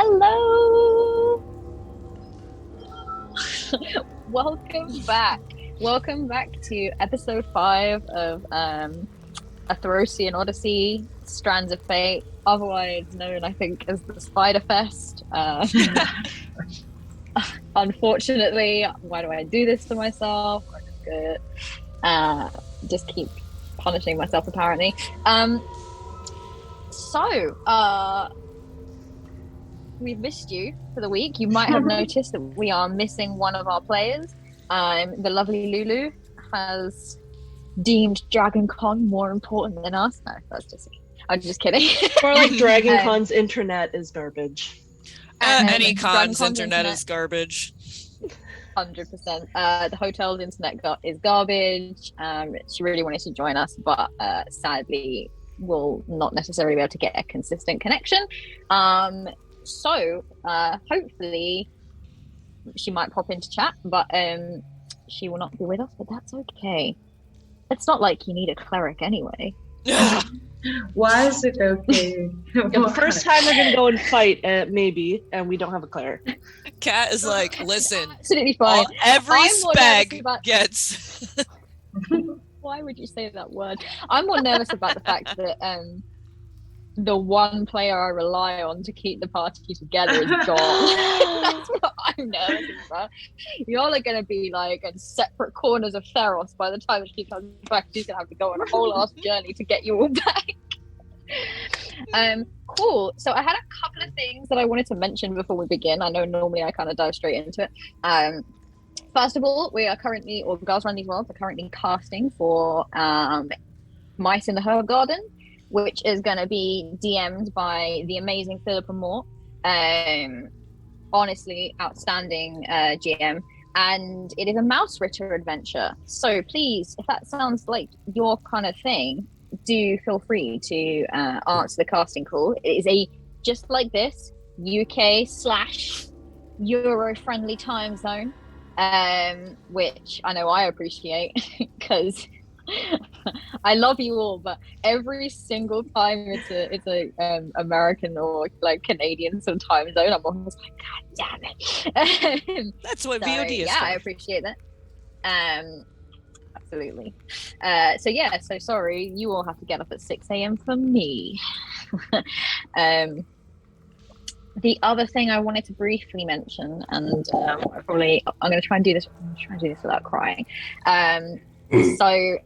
Hello! Welcome back. Welcome back to episode 5 of a Therosian Odyssey, Strands of Fate, otherwise known, I think, as the Spider Fest. Unfortunately, why do I do this to myself? I just keep punishing myself, apparently. We've missed you for the week. You might have noticed that we are missing one of our players. The lovely Lulu has deemed Dragon Con more important than us. No, I'm just kidding. More like Dragon Con's internet is garbage. Any con's internet is garbage. 100%. The hotel's internet is garbage. She really wanted to join us, but sadly will not necessarily be able to get a consistent connection. So hopefully she might pop into chat, but she will not be with us, but that's okay. It's not like you need a cleric anyway. Why is it okay? The first time we're gonna go and fight, maybe, and we don't have a cleric. Kat is like, listen, absolutely fine. Every spec gets. Why would you say that word? I'm more nervous about the fact that the one player I rely on to keep the party together is gone. That's what I'm nervous about. Y'all are going to be like in separate corners of Theros by the time she comes back. She's going to have to go on a whole ass journey to get you all back. Cool. So I had a couple of things that I wanted to mention before we begin. I know normally I kind of dive straight into it. First of all, we are currently, or Girls Run These Worlds are currently casting for Mice in the Herb Garden, which is going to be DM'd by the amazing Philippa Moore. Honestly, outstanding GM. And it is a Mouse Ritter adventure. So please, if that sounds like your kind of thing, do feel free to answer the casting call. It is just like this, UK/Euro friendly time zone, which I know I appreciate because I love you all, but every single time it's a American or like Canadian sort of time zone, I'm almost like, God damn it. That's what VOD is. Yeah, for. I appreciate that. Absolutely. So sorry, you all have to get up at 6 a.m. for me. The other thing I wanted to briefly mention, and I'm going to try and do this. Without crying. So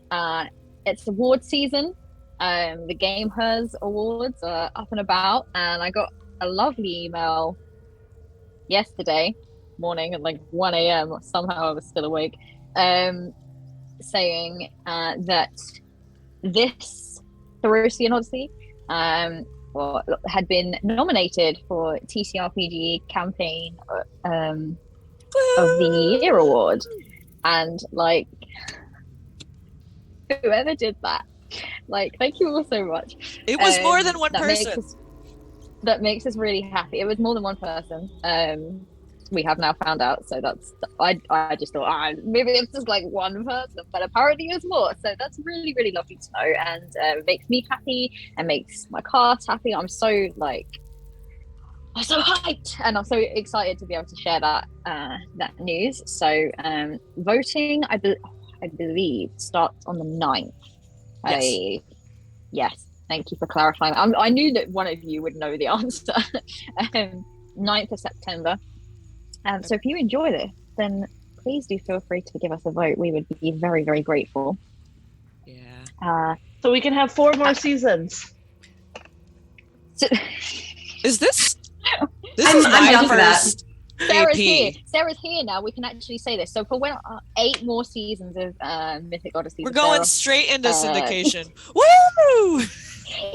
it's award season. The Game Hers Awards are up and about, and I got a lovely email yesterday morning at like 1 a.m. Somehow I was still awake, saying that this Therosian Odyssey had been nominated for TCRPG Campaign of the Year award, and like, whoever did that, like, thank you all so much. It was more than one person. That makes us really happy. It was more than one person. We have now found out, so I just thought maybe it's just like one person, but apparently it's more, so that's really, really lovely to know, and it makes me happy and makes my cast happy. I'm so hyped, and I'm so excited to be able to share that news. So voting, I believe, starts on the 9th. Yes. Yes, thank you for clarifying. I knew that one of you would know the answer. 9th of September. So if you enjoy this, then please do feel free to give us a vote. We would be very, very grateful. Yeah. So we can have 4 more seasons. Is this I'm down my for that. first Sarah's AP. here. Sarah's here now. We can actually say this. So for 8 more seasons of Mythic Odyssey. We're going straight into syndication. Woo!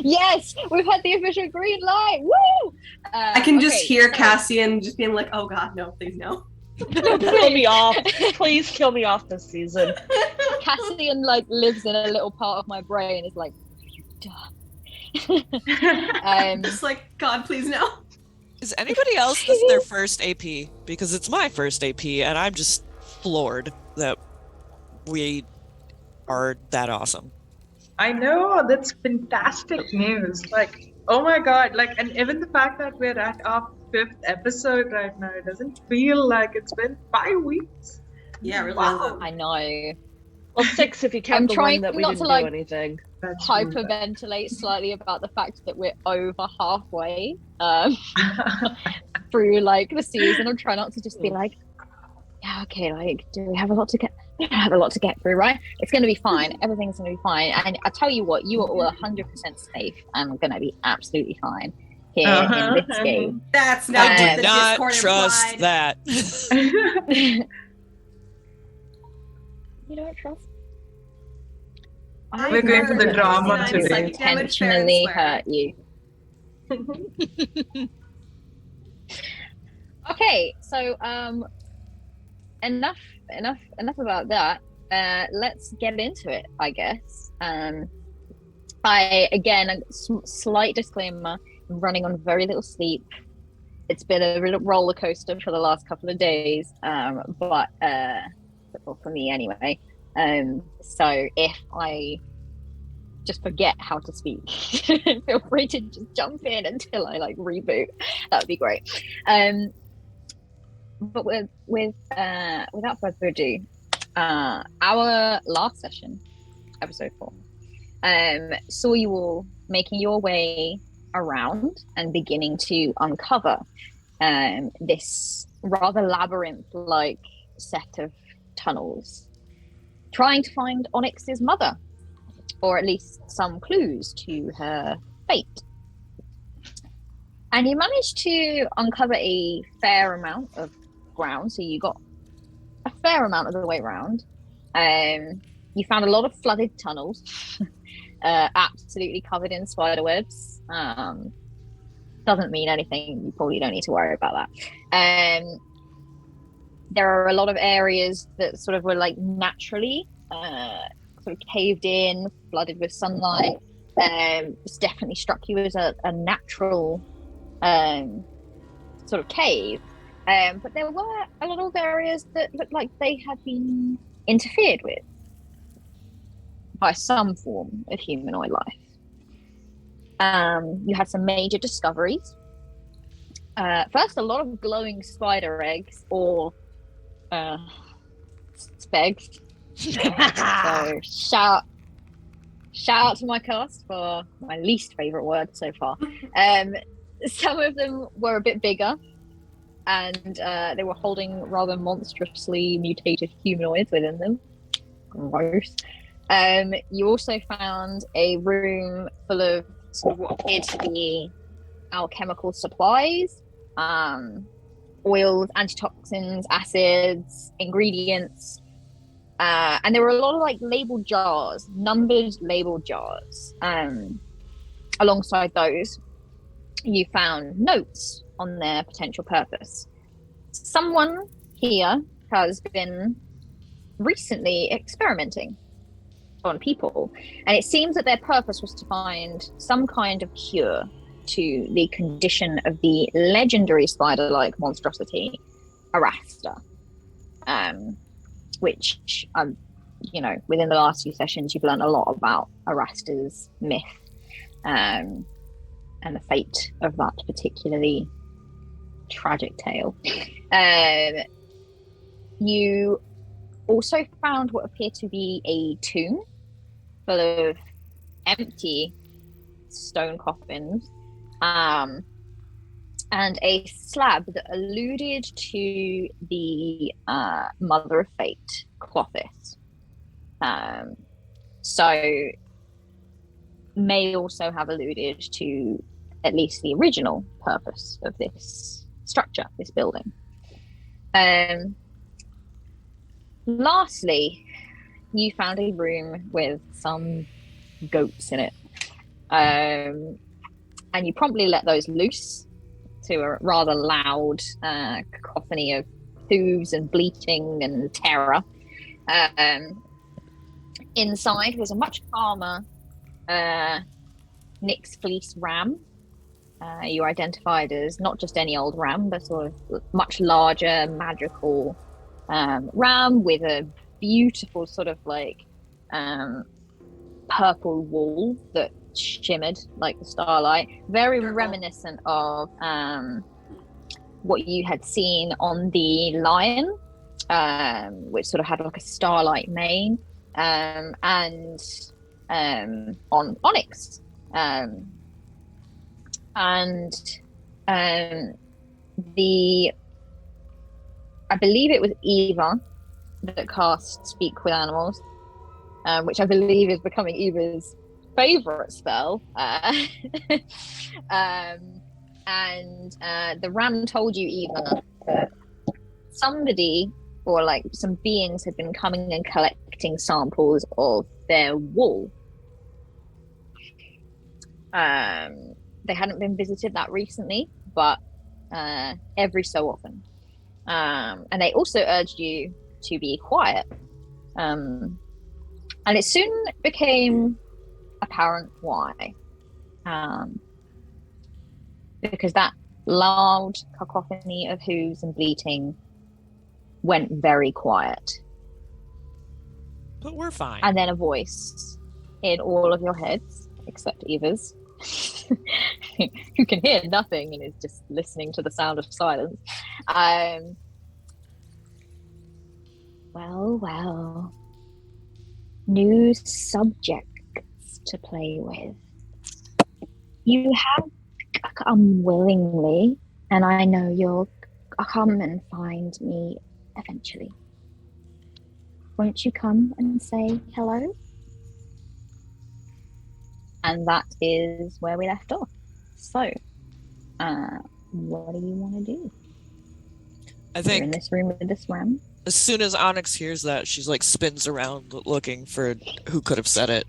Yes, we've had the official green light. Woo! I can just hear Cassian just being like, "Oh God, no, please no." Kill me off. Please kill me off this season. Cassian like lives in a little part of my brain. Is like, what have you done? Just like, God, please no. Is anybody else this their first AP? Because it's my first AP, and I'm just floored that we are that awesome. I know, that's fantastic news. Like, oh my God, like, and even the fact that we're at our 5th episode right now. It doesn't feel like it's been 5 weeks. Yeah, it really Wow. hasn't. I know. Well, 6 if you count I'm the trying one that we not didn't to, do like, anything. That's true. Hyperventilate slightly about the fact that we're over halfway through like the season. I'm trying not to just be like, yeah, okay, like, do we have a lot to get? We don't have a lot to get through, right? It's going to be fine. Everything's going to be fine. And I tell you what, you are all 100% safe and going to be absolutely fine here in this game. That's not I what do the not Discord trust implied. that. You don't trust? We're going for the drama to today. Psychic damage, fair and intentionally square. hurt you. Okay, so enough about that. Let's get into it, I guess. Slight disclaimer: I'm running on very little sleep. It's been a real roller coaster for the last couple of days, but for me anyway. So if I just forget how to speak, feel free to just jump in until I like reboot. That would be great. But without further ado, our last session, episode 4, saw you all making your way around and beginning to uncover this rather labyrinth-like set of tunnels, trying to find Onyx's mother, or at least some clues to her fate. And you managed to uncover a fair amount of ground, so you got a fair amount of the way around. You found a lot of flooded tunnels, absolutely covered in spider webs. Doesn't mean anything, you probably don't need to worry about that. There are a lot of areas that sort of were like naturally sort of caved in, flooded with sunlight. It's definitely struck you as a natural sort of cave. But there were a lot of areas that looked like they had been interfered with by some form of humanoid life. You had some major discoveries. First, a lot of glowing spider eggs, or spegs. So shout out to my cast for my least favorite word so far. Some of them were a bit bigger, and they were holding rather monstrously mutated humanoids within them. Gross. You also found a room full of sort of what appeared to be alchemical supplies, oils, antitoxins, acids, ingredients. And there were a lot of like labeled jars, numbered labeled jars. Alongside those, you found notes on their potential purpose. Someone here has been recently experimenting on people, and it seems that their purpose was to find some kind of cure to the condition of the legendary spider-like monstrosity, Arasta. Which, within the last few sessions, you've learned a lot about Arasta's myth and the fate of that particularly tragic tale. You also found what appeared to be a tomb full of empty stone coffins, and a slab that alluded to the Mother of Fate, Clothis. So may also have alluded to at least the original purpose of this structure, this building. Lastly, you found a room with some goats in it. And you promptly let those loose to a rather loud cacophony of hooves and bleating and terror. Inside was a much calmer Nyx Fleece ram. You identified as not just any old ram, but sort of much larger, magical ram with a beautiful sort of like purple wool that shimmered like the starlight, very reminiscent of what you had seen on the lion, which sort of had like a starlight mane, and on Onyx, and the I believe it was Eva that cast Speak with Animals, which I believe is becoming Eva's favorite spell. And the ram told you, Eva, that somebody or like some beings had been coming and collecting samples of their wool. They hadn't been visited that recently, but every so often. And they also urged you to be quiet. And it soon became apparent why. Because that loud cacophony of hooves and bleating went very quiet. But we're fine. And then a voice in all of your heads, except Eva's, who can hear nothing and is just listening to the sound of silence. Well. New subjects to play with. You have come willingly, and I know you'll come and find me eventually. Won't you come and say hello? And that is where we left off. So, what do you want to do? I think you're in this room with this ram. As soon as Onyx hears that, she's like spins around looking for who could have said it.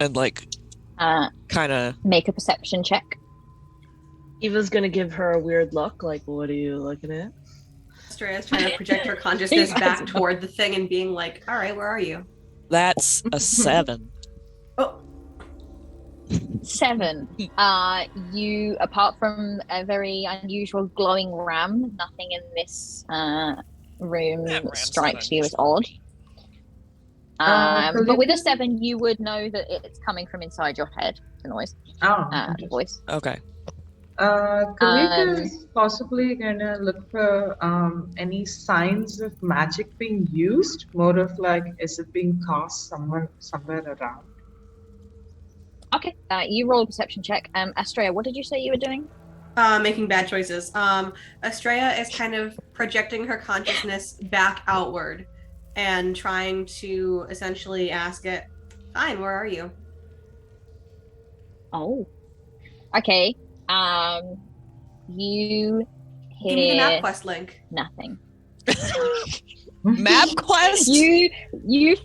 And like kind of make a perception check. Eva's gonna give her a weird look, like, what are you looking at? Astrea's trying to project her consciousness back toward the thing and being like, all right, where are you? That's a 7. Oh. 7. You, apart from a very unusual glowing ram, nothing in this room strikes you as odd. But with a 7, you would know that it's coming from inside your head, the noise. The voice. Okay. Kalika is possibly gonna look for any signs of magic being used. More of like, is it being cast somewhere around? Okay. You roll a perception check. Astrea, what did you say you were doing? Making bad choices. Astrea is kind of projecting her consciousness back outward and trying to essentially ask it, fine, where are you? Oh. Okay. You hear... Give me the map quest link. Nothing. Map quest? You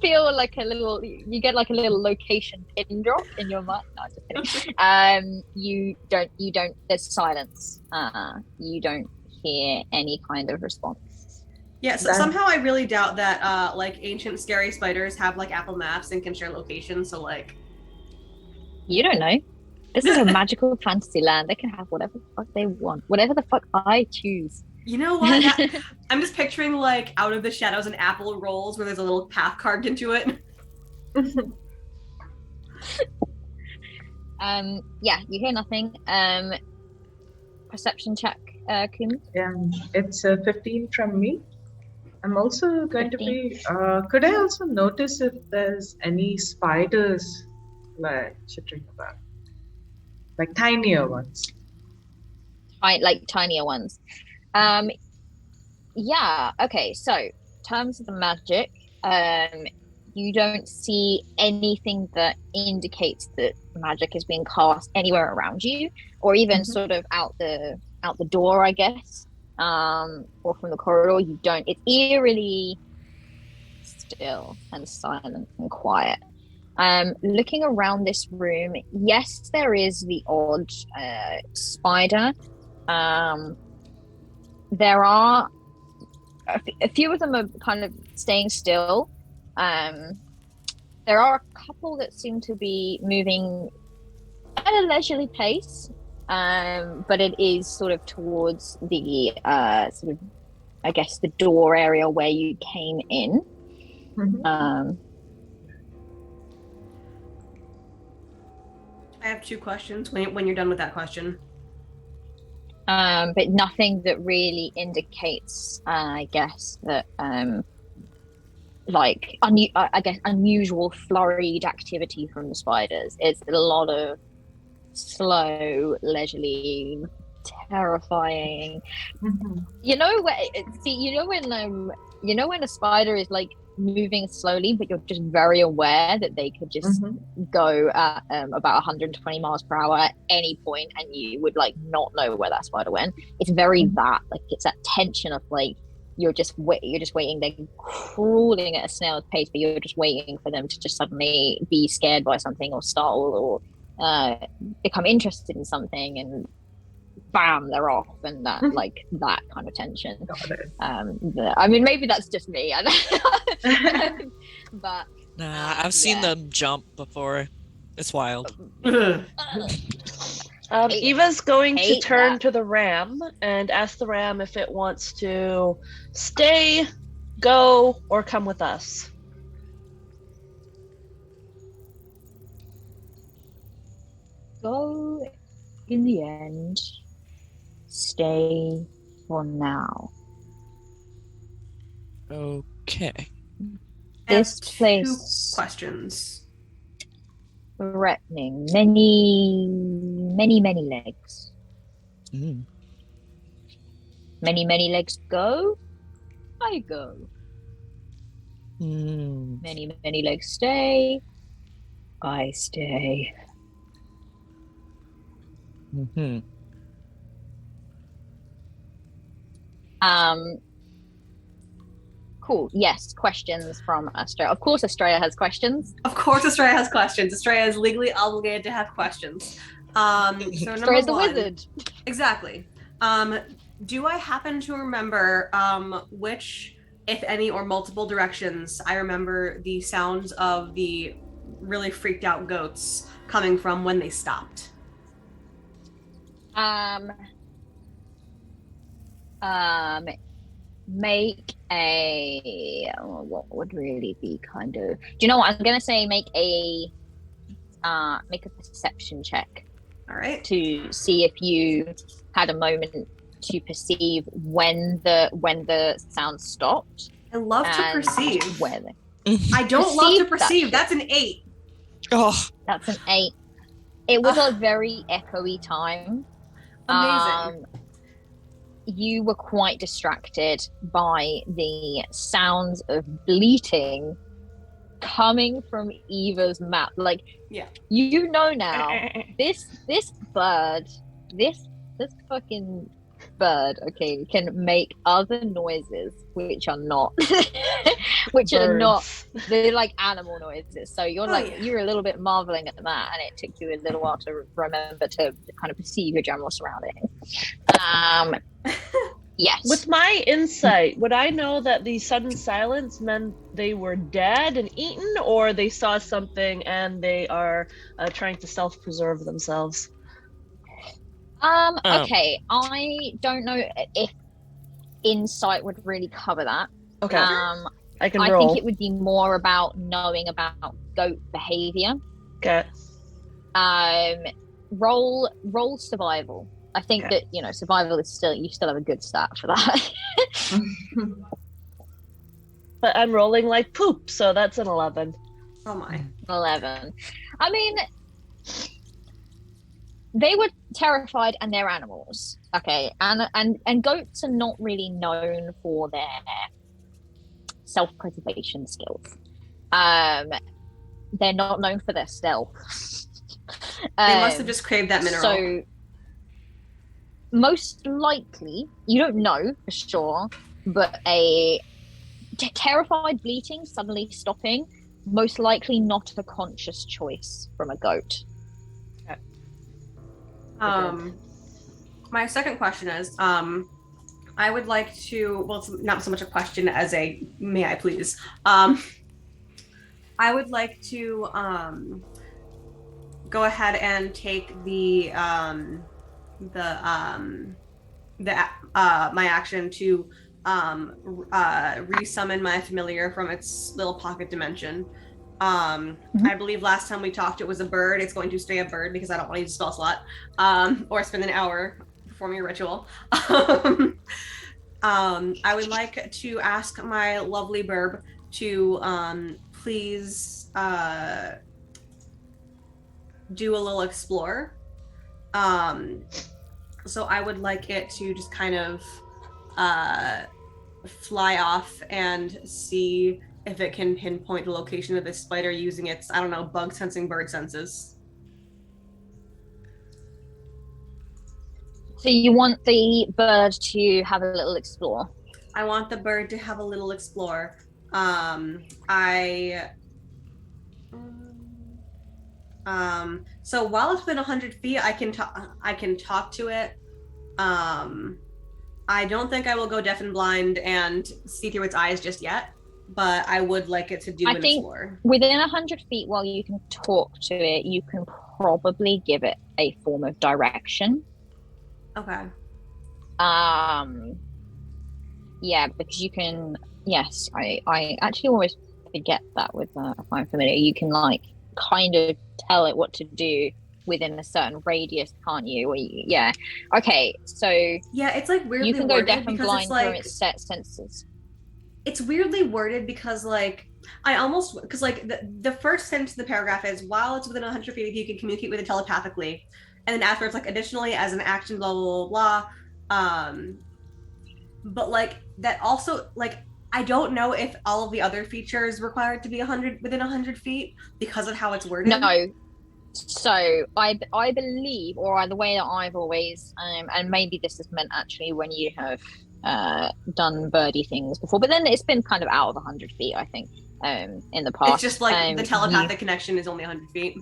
feel like you get like a little location pin drop in your mind. No, just kidding. You don't, there's silence. You don't hear any kind of response. Yeah, so somehow I really doubt that like ancient scary spiders have like Apple Maps and can share locations, so like... You don't know. This is a magical fantasy land. They can have whatever the fuck they want. Whatever the fuck I choose. You know what? I'm just picturing like Out of the Shadows and Apple rolls where there's a little path carved into it. Yeah, you hear nothing. Perception check, Kum. Yeah, it's a 15 from me. I'm also going 15. To be. Could I also notice if there's any spiders like chittering about, like tinier ones? Like tinier ones. Yeah, okay, so terms of the magic, you don't see anything that indicates that magic is being cast anywhere around you, or even sort of out the door, I guess, or from the corridor. You don't. It's eerily still and silent and quiet. Looking around this room, yes, there is the odd spider. There are a few of them are kind of staying still. There are a couple that seem to be moving at a leisurely pace, but it is sort of towards the sort of, I guess, the door area where you came in. I have 2 questions when you're done with that question. But nothing that really indicates, I guess, that like I guess unusual flurried activity from the spiders. It's a lot of slow, leisurely, terrifying. You know when when a spider is like moving slowly, but you're just very aware that they could just go at about 120 miles per hour at any point, and you would like not know where that spider went. It's very that, like, it's that tension of like you're just waiting. They're crawling at a snail's pace, but you're just waiting for them to just suddenly be scared by something or startle or become interested in something, and bam, they're off, and that like that kind of tension. I mean, maybe that's just me, but I've seen them jump before. It's wild. Eva's going to turn to the ram and ask the ram if it wants to stay, go, or come with us. Go in the end. Stay for now. Okay. This place. 2 questions. Threatening. Many legs. Many legs go. I go. Many legs stay. I stay. Cool. Yes, questions from Estrella. Of course, Estrella has questions. Of course, Estrella has questions. Estrella is legally obligated to have questions. So Estrella's the wizard. Exactly. Do I happen to remember which, if any, or multiple directions I remember the sounds of the really freaked out goats coming from when they stopped? Make a what would really be kind of, do you know what I'm gonna say, make a perception check. All right. To see if you had a moment to perceive when the sound stopped. I love to perceive. Where I don't love to perceive. That's an 8. Oh, that's an 8. It was a very echoey time. Amazing. You were quite distracted by the sounds of bleating coming from Eva's mouth. Like, yeah, you know now, this bird, this fucking bird, okay, can make other noises which are not they're like animal noises. So you're you're a little bit marveling at that, and it took you a little while to remember to kind of perceive your general surroundings. Yes. With my insight, would I know that the sudden silence meant they were dead and eaten, or they saw something and they are trying to self-preserve themselves? Okay, I don't know if insight would really cover that. Okay. I can I roll. think it would be more about knowing about goat behavior. Okay. Roll survival. I think that, survival is you still have a good stat for that. But I'm rolling like poop, so that's an 11. Oh my. 11. I mean, they were terrified, and they're animals. Okay. And goats are not really known for their self-preservation skills. They're not known for their stealth. They must have just craved that mineral. So most likely, you don't know for sure, but a terrified bleating suddenly stopping, most likely not a conscious choice from a goat. Okay. My second question is, I would like to, well, it's not so much a question as a may I please. I would like to go ahead and take my action to resummon my familiar from its little pocket dimension. I believe last time we talked it was a bird. It's going to stay a bird because I don't want to use a spell slot or spend an hour perform your ritual. I would like to ask my lovely burb to please do a little explore. So I would like it to just kind of fly off and see if it can pinpoint the location of this spider using its, I don't know, bug sensing bird senses. So you want the bird to have a little explore? I want the bird to have a little explore. So while it's within 100 feet, I can talk to it. I don't think I will go deaf and blind and see through its eyes just yet, but I would like it to do an explore. Within 100 feet, while you can talk to it, you can probably give it a form of direction. Okay. Yeah, because you can. Yes, I actually always forget that with Find Familiar. You can like kind of tell it what to do within a certain radius, can't you? Yeah. Okay, so yeah, it's like weirdly you can go worded deaf and because blind it's like through its set senses. It's weirdly worded because like the first sentence of the paragraph is while it's within 100 feet of you can communicate with it telepathically, and then afterwards like additionally as an action blah blah blah blah. But like that also like I don't know if all of the other features required to be within 100 feet because of how it's worded. No. So I believe, or the way that I've always, and maybe this is meant actually when you have done birdie things before, but then it's been kind of out of 100 feet, I think, in the past. It's just like the telepathic connection is only 100 feet.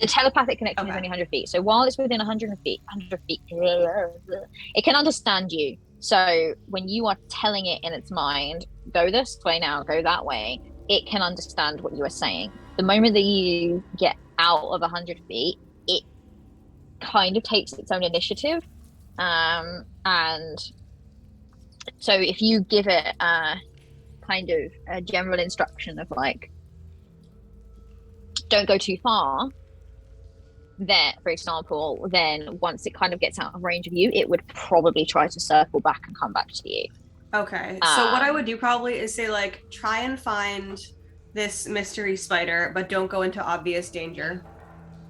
The telepathic connection is only 100 feet. So while it's within 100 feet, it can understand you. So when you are telling it in its mind, go this way now, go that way, it can understand what you are saying. The moment that you get out of 100 feet, it kind of takes its own initiative. And so if you give it kind of a general instruction of like, don't go too far, there, for example, then once it kind of gets out of range of you, it would probably try to circle back and come back to you. Okay, so what I would do probably is say like, try and find this mystery spider, but don't go into obvious danger.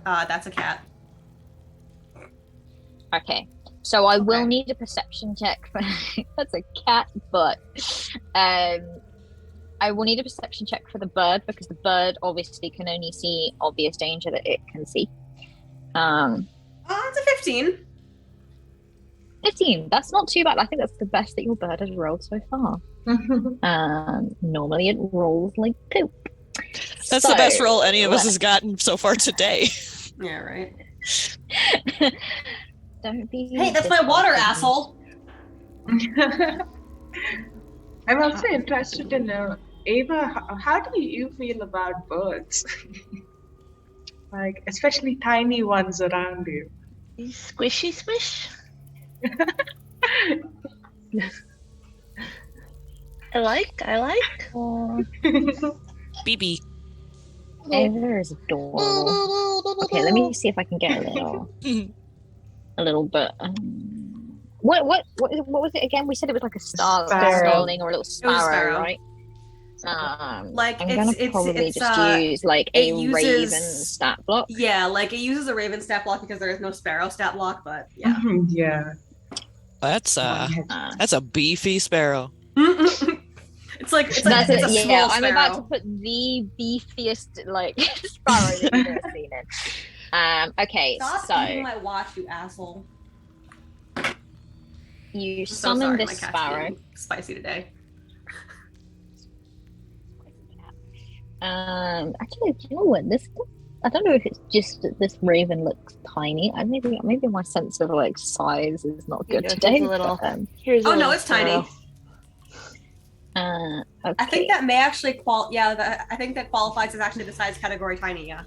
That's a cat. Okay, so I will need a perception check for that's a cat, but I will need a perception check for the bird because the bird obviously can only see obvious danger that it can see. It's a 15. 15. That's not too bad. I think that's the best that your bird has rolled so far. Normally it rolls like poop. That's the best roll any of us has gotten so far today. Yeah, right. Don't be. Hey, that's my water, asshole. I'm also interested to know, Ava, how do you feel about birds? Like, especially tiny ones around you. Squishy squish. I like. BB. Ava is adorable. Okay, let me see if I can get a little bit. What was it again? We said it was like a starling or a little sparrow, right? Like I'm gonna probably just use like a raven stat block. Yeah, like it uses a raven stat block because there is no sparrow stat block, but yeah. Yeah. That's a beefy sparrow. It's a small sparrow. I'm about to put the beefiest like sparrow that you've ever seen it. Okay, Stop eating my watch, you asshole. You summon this sparrow. Spicy today. Actually, you know what? I don't know if it's just that this raven looks tiny. Maybe my sense of like size is not good today. No, it's tiny. Okay. I think that may actually I think that qualifies as actually the size category tiny. Yeah.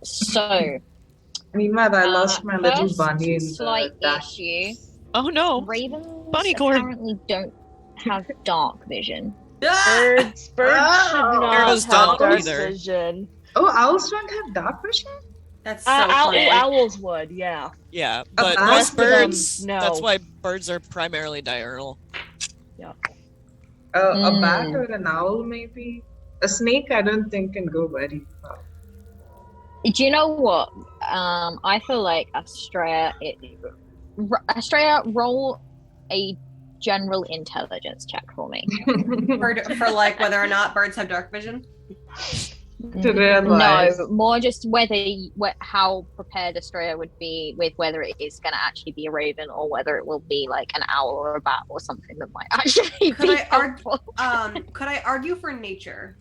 So. Meanwhile, I lost my little bunny. Slight issue. Oh no! Ravens bunny corn apparently don't have dark vision. Birds should not have dark either. vision. Oh, owls don't have dark vision? That's so funny. Owls would, yeah. Yeah, but bat? most Most of them, birds, no. that's why birds are primarily diurnal. A bat or an owl, maybe. A snake, I don't think can go very far. Do you know what? I feel like Astrea, roll a general intelligence check for me. For like whether or not birds have dark vision. To realize. No, more just how prepared Astrea would be with whether it is going to actually be a raven or whether it will be like an owl or a bat or something that might actually Could be I helpful. Could I argue for nature?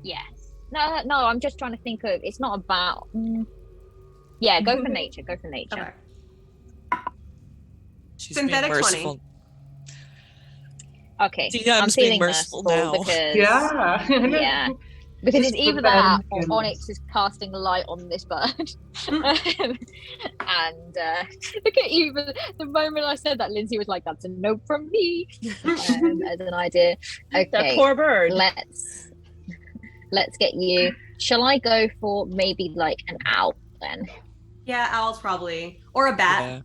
Yes. No, I'm just trying to think of. It's not about. Yeah, go for nature. Go for nature. Okay. She's Synthetic being 20. merciful. Okay. See, I'm I'm just being feeling merciful merciful now. because Yeah. yeah. Because Just it's either preparing that or skills. Onyx is casting light on this bird. And look at you. The moment I said that, Lindsay was like, that's a note from me. As an idea. That Okay. poor bird. Let's get you. Shall I go for maybe like an owl then? Yeah, owls probably. Or a bat. Yeah,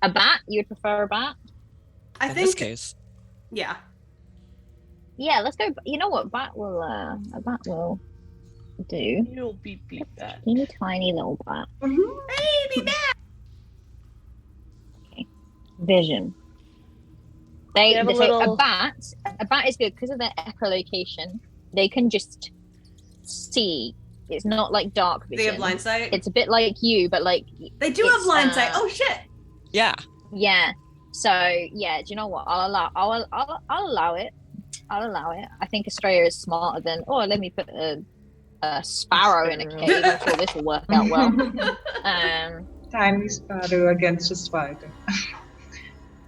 A bat? You'd prefer a bat? I in think this case. yeah. Yeah, let's go. You know what? A bat will do. You'll be beat that. Teeny tiny little bat. Baby bat. Okay. Vision. They have a So little- a bat is good because of their echolocation. They can just see. It's not like dark vision. They have blind sight. It's a bit like you, but like They do have it's, blind sight. Oh shit. Yeah. yeah. So yeah, do you know what? I'll allow it. I'll allow it. I think Australia is smarter than let me put a sparrow in a cave. I'm sure this will work out well. Tiny sparrow against a spider.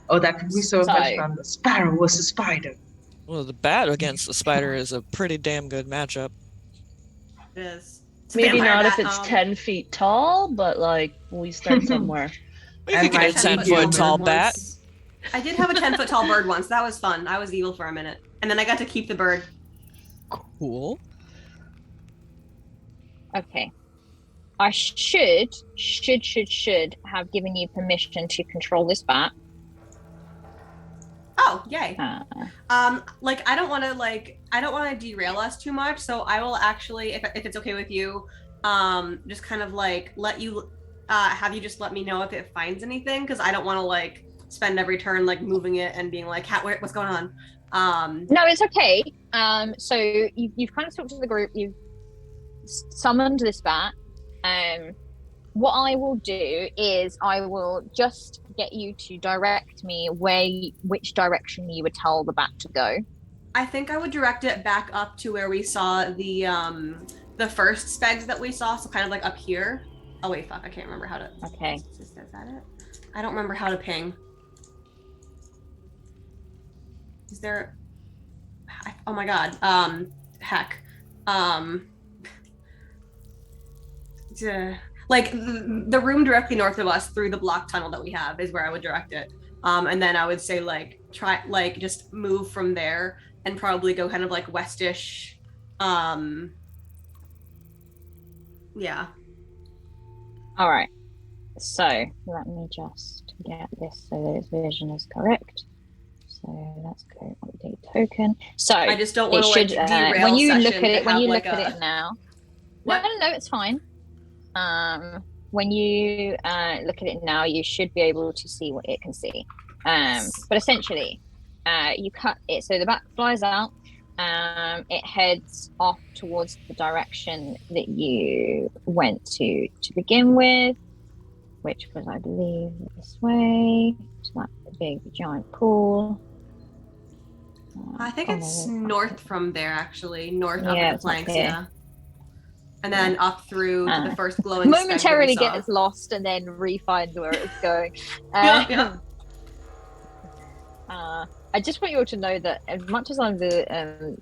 Oh, that would be so much fun. The sparrow versus spider. Well, the bat against the spider is a pretty damn good matchup. It is. It's Maybe vampire not if bat, it's 10 feet tall, but like we start somewhere. We And could get a my 10-foot tall bird bat. once. I did have a 10-foot tall bird once. That was fun. I was evil for a minute. And then I got to keep the bird. Cool. Okay. I should have given you permission to control this bat. Oh, yay. Like I don't want to derail us too much, so I will actually, if it's okay with you, just kind of like let you have you just let me know if it finds anything, because I don't want to like spend every turn like moving it and being like, what's going on? No, it's okay. So you've kind of talked to the group, you've summoned this bat. What I will do is I will just get you to direct me which direction you would tell the bat to go. I think I would direct it back up to where we saw the first spegs that we saw, so kind of like up here. Oh wait, fuck, I can't remember how to. Okay. Is that it? I don't remember how to ping. Is there? Oh my god. Heck. Like the room directly north of us through the block tunnel that we have is where I would direct it. And then I would say like try like just move from there and probably go kind of like westish. Yeah. All right. So let me just get this so that its vision is correct. So let's go update token. So I just don't want to should, like derail when you session look at it. to When have, you like, look at it now. No, it's fine. When you look at it now, you should be able to see what it can see. But essentially, you cut it so the bat flies out. It heads off towards the direction that you went to begin with, which was, I believe, this way to that big giant pool. I think it's north from there, actually. North up Yeah, the it's up planks, here. yeah. And then up through to the first glowing Momentarily spec that we gets lost and then re-finds where it's going. Yeah. I just want you all to know that as much as I'm the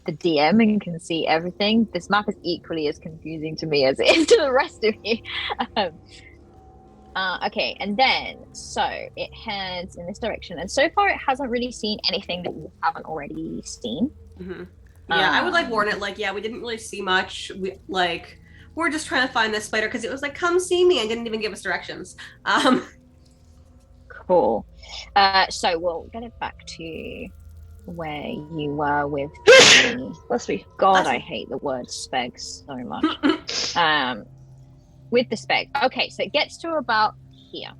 DM and can see everything, this map is equally as confusing to me as it is to the rest of you. Okay, and then so it heads in this direction, and so far it hasn't really seen anything that you haven't already seen. Mm-hmm. Yeah, I would like warn it, like, yeah, we didn't really see much. We're just trying to find this spider because it was like, come see me, and didn't even give us directions. Cool. So we'll get it back to where you were with Bless me. God, I hate the word speg so much. With the speg. Okay, so it gets to about here.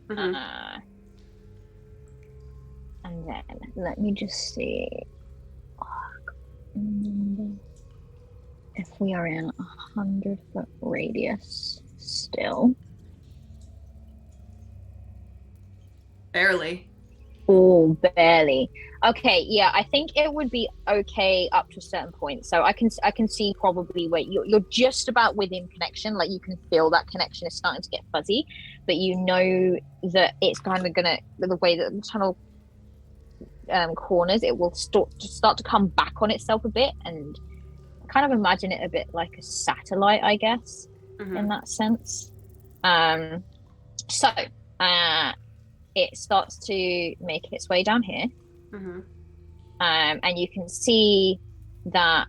Mhm. And then let me just see if we are in 100-foot radius still. Barely. Oh, barely. Okay, yeah, I think it would be okay up to a certain point. So I can see probably where you're just about within connection. Like you can feel that connection is starting to get fuzzy, but you know that it's kind of gonna, the way that the tunnel corners, it will start to come back on itself a bit, and kind of imagine it a bit like a satellite, I guess, in that sense. So it starts to make its way down here. And you can see that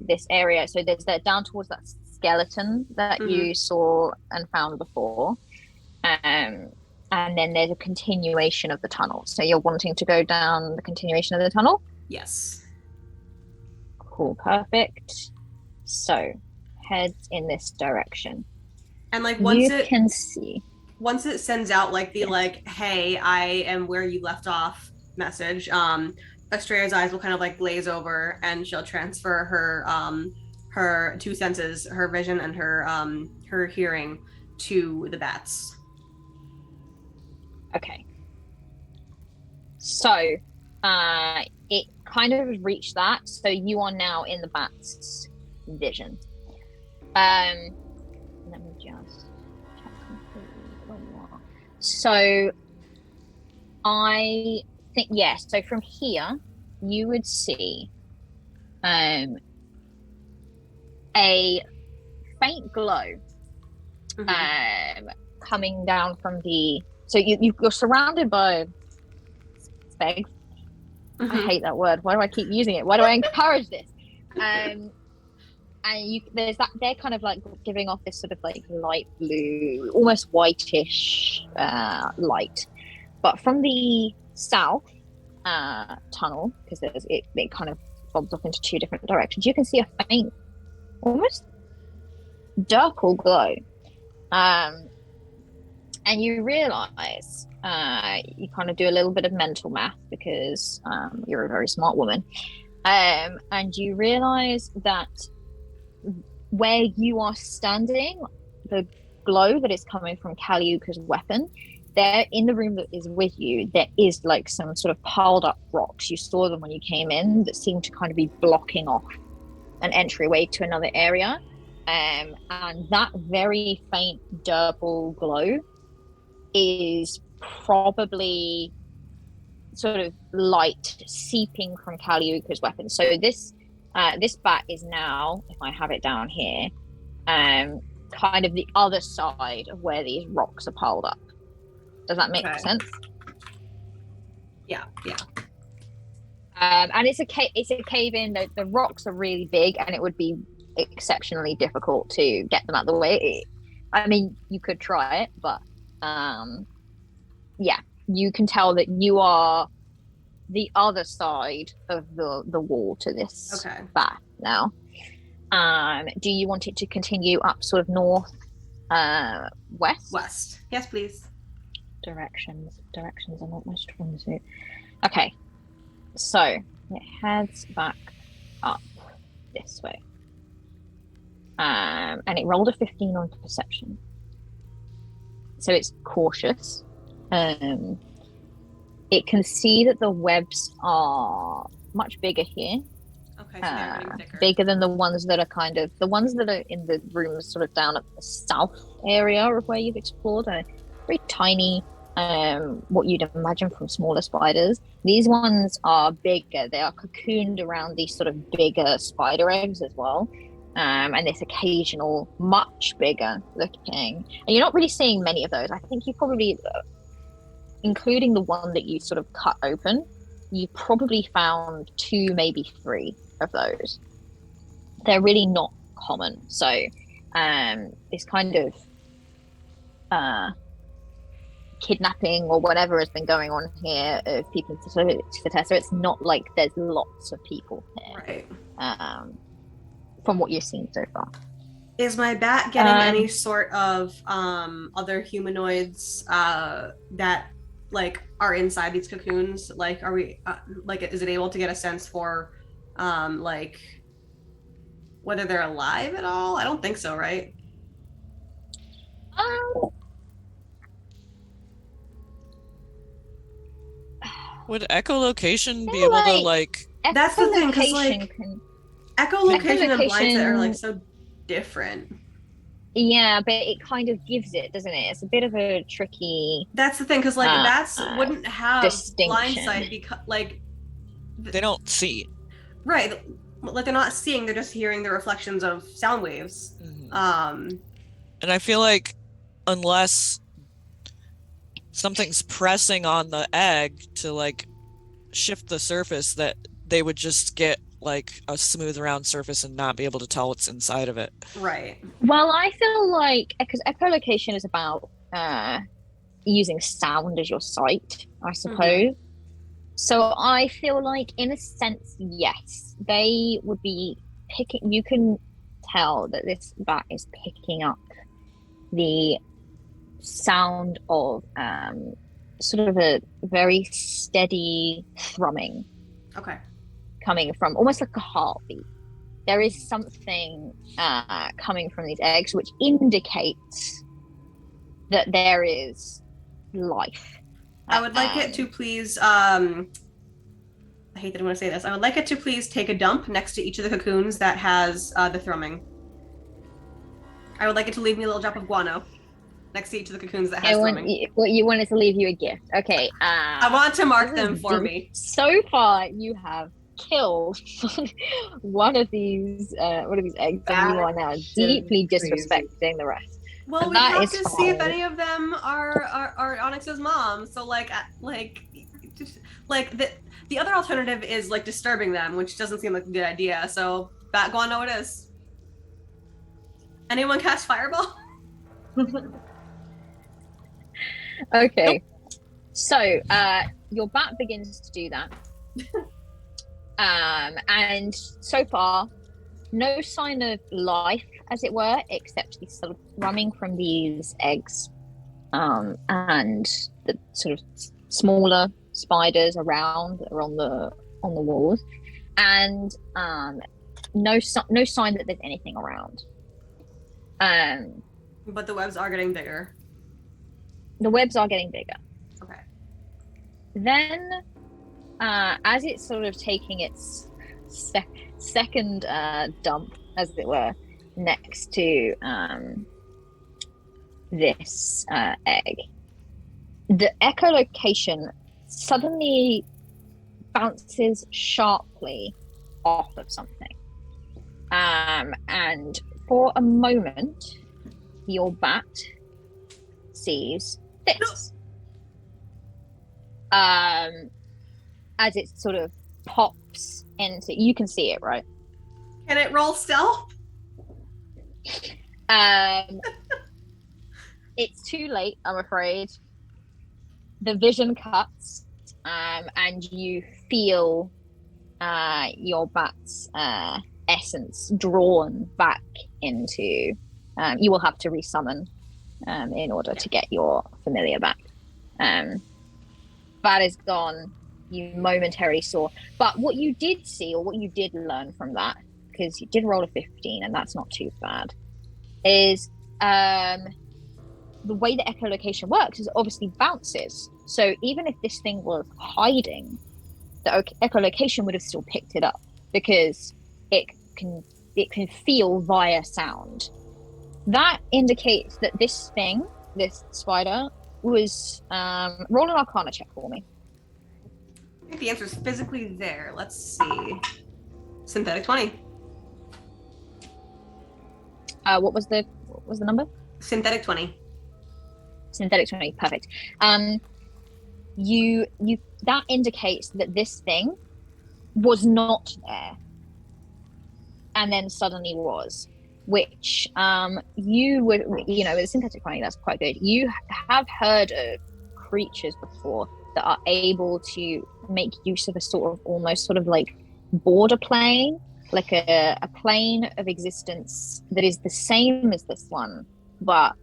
this area, so there's that down towards that skeleton that you saw and found before. And then there's a continuation of the tunnel. So you're wanting to go down the continuation of the tunnel? Yes. Cool, perfect. So head in this direction. And like once it sends out like the like, hey, I am where you left off message, Estrella's eyes will kind of like glaze over, and she'll transfer her two senses, her vision and her hearing, to the bats. Okay. So it kind of reached that, so you are now in the bat's vision. Let me just check where you are. So I think, yes, so from here you would see a faint glow coming down from the, so you're surrounded by spegs. I hate that word. Why do I keep using it? Why do I encourage this? And there's that, they're kind of like giving off this sort of like light blue, almost whitish light. But from the south tunnel, because it kind of bobs off into two different directions, you can see a faint, almost darker glow. And you realize, you kind of do a little bit of mental math, because you're a very smart woman, and you realize that where you are standing, the glow that is coming from Kaliuka's weapon, there in the room that is with you, there is like some sort of piled up rocks. You saw them when you came in, that seem to kind of be blocking off an entryway to another area. And that very faint purple glow is probably sort of light seeping from Kaliuka's weapon. So this bat is now, if I have it down here, kind of the other side of where these rocks are piled up. Does that make sense? Yeah. And it's a cave in. The rocks are really big, and it would be exceptionally difficult to get them out of the way. I mean, you could try it, but yeah, you can tell that you are the other side of the wall to this bat now. Do you want it to continue up sort of north, west? Yes, please. Directions are not my strong suit. Okay, so it heads back up this way. And it rolled a 15 on perception. So it's cautious. It can see that the webs are much bigger here. Okay, so they're getting thicker. Bigger than the ones that are in the rooms sort of down at the south area of where you've explored are very tiny, what you'd imagine from smaller spiders. These ones are bigger. They are cocooned around these sort of bigger spider eggs as well. And this occasional, much bigger looking. And you're not really seeing many of those. I think you probably, including the one that you sort of cut open, you probably found 2, maybe 3 of those. They're really not common. So this kind of kidnapping or whatever has been going on here of people to Tessa. It's not like there's lots of people here. Right. From what you've seen so far. Is my bat getting any sort of other humanoids that like are inside these cocoons? Like, are we like, is it able to get a sense for like whether they're alive at all? I don't think so, right? Would echolocation be able to like? That's the thing, because like echolocation and blind sight are like echolocation- so different. Yeah, but it kind of gives it, doesn't it? It's a bit of a tricky. That's the thing, because like bats wouldn't have blind distinction. sight because like They don't see. right, like they're not seeing; they're just hearing the reflections of sound waves. And I feel like unless something's pressing on the egg to like shift the surface, that they would just get like a smooth round surface and not be able to tell what's inside of it. Right. Well, I feel like because echolocation is about using sound as your sight, I suppose. So I feel like, in a sense, yes, they would be picking. You can tell that this bat is picking up the sound of sort of a very steady thrumming Okay. coming from almost like a heartbeat. There is something coming from these eggs which indicates that there is life. I would like it to please I hate that I'm going to say this. I would like it to please take a dump next to each of the cocoons that has the thrumming. I would like it to leave me a little drop of guano next to each of the cocoons that has thrumming. You wanted to leave you a gift. Okay. I want to mark them for me. So far, you have killed one of these eggs, and you are now deeply disrespecting the rest. Well, we that have is to see if fine. any of them are Onyx's mom. So like the other alternative is like disturbing them, which doesn't seem like a good idea. So bat guano it is. Anyone cast fireball? Okay. So your bat begins to do that. And so far, no sign of life, as it were, except the sort of thrumming from these eggs, and the sort of smaller spiders around that are on the walls, and no sign that there's anything around. But the webs are getting bigger. The webs are getting bigger. Okay. Then, as it's sort of taking its second dump, as it were, next to this egg, the echolocation suddenly bounces sharply off of something. And for a moment, your bat sees this. As it sort of pops into, you can see it, right? Can it roll stealth? It's too late, I'm afraid. The vision cuts, and you feel your bat's essence drawn back into. You will have to resummon in order to get your familiar back. Bat is gone. You momentarily saw, but what you did see, or what you did learn from that, because you did roll a 15, and that's not too bad, is the way the echolocation works is obviously bounces. So even if this thing was hiding, the echolocation would have still picked it up because it can feel via sound. That indicates that this spider, was roll an Arcana check for me. I think the answer is physically there. Let's see. Synthetic 20. What was the number? Synthetic 20. Synthetic 20, perfect. You that indicates that this thing was not there and then suddenly was. Which you would, with synthetic crying, that's quite good. You have heard of creatures before that are able to make use of a sort of like border plane, like a plane of existence that is the same as this one, but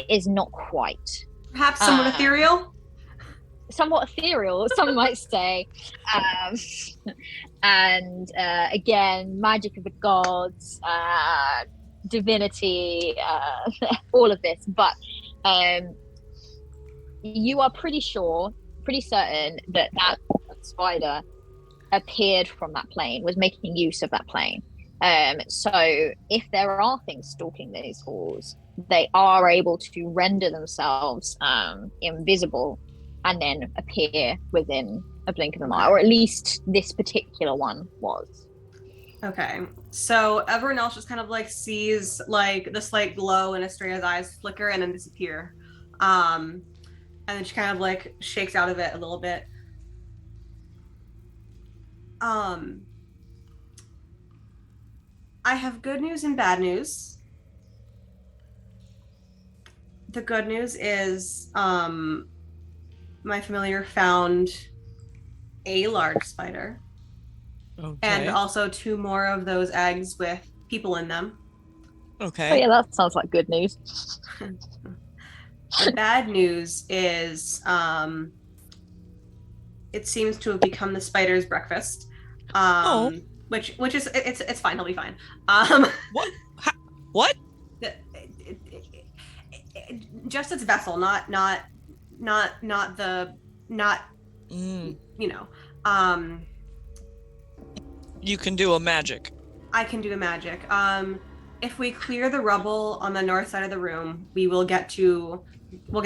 is not quite. Perhaps somewhat ethereal? Somewhat ethereal, some might say. And again, magic of the gods, divinity, all of this. But you are pretty certain that spider appeared from that plane, was making use of that plane. So if there are things stalking these halls, they are able to render themselves invisible and then appear within a blink of an eye, or at least this particular one was. Okay, so everyone else just kind of like sees like this like glow in Estrella's eyes flicker and then disappear. And then she kind of like shakes out of it a little bit. I have good news and bad news. The good news is my familiar found a large spider. Okay. And also 2 more of those eggs with people in them. Okay. Oh yeah, that sounds like good news. The bad news is it seems to have become the spider's breakfast. Which is it's fine, he'll be fine. What? What? Just its vessel, not you know. You can do a magic. I can do a magic. If we clear the rubble on the north side of the room, we'll get a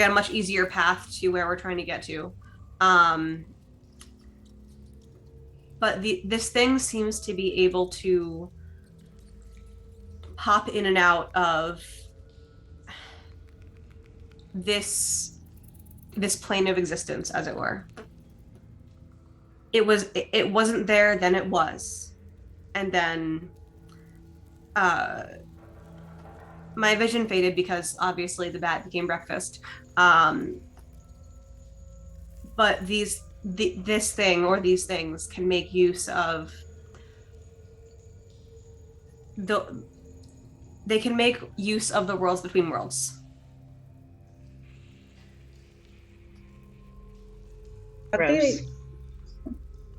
much easier path to where we're trying to get to. But this thing seems to be able to pop in and out of this plane of existence, as it were. It wasn't there, then it was. And then my vision faded because obviously the bat became breakfast. But this thing or these things can make use of they can make use of the worlds between worlds.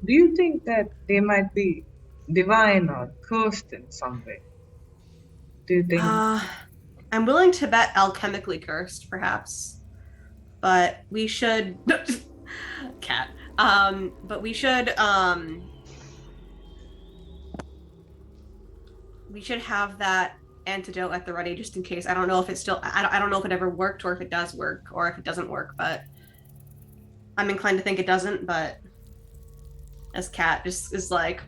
Do you think that they might be divine or cursed in some way? Do you think? I'm willing to bet alchemically cursed, perhaps. But we should cat. But we should have that antidote at the ready just in case. I don't know if it's still I don't know if it ever worked or if it does work or if it doesn't work, but I'm inclined to think it doesn't, but as Kat just is like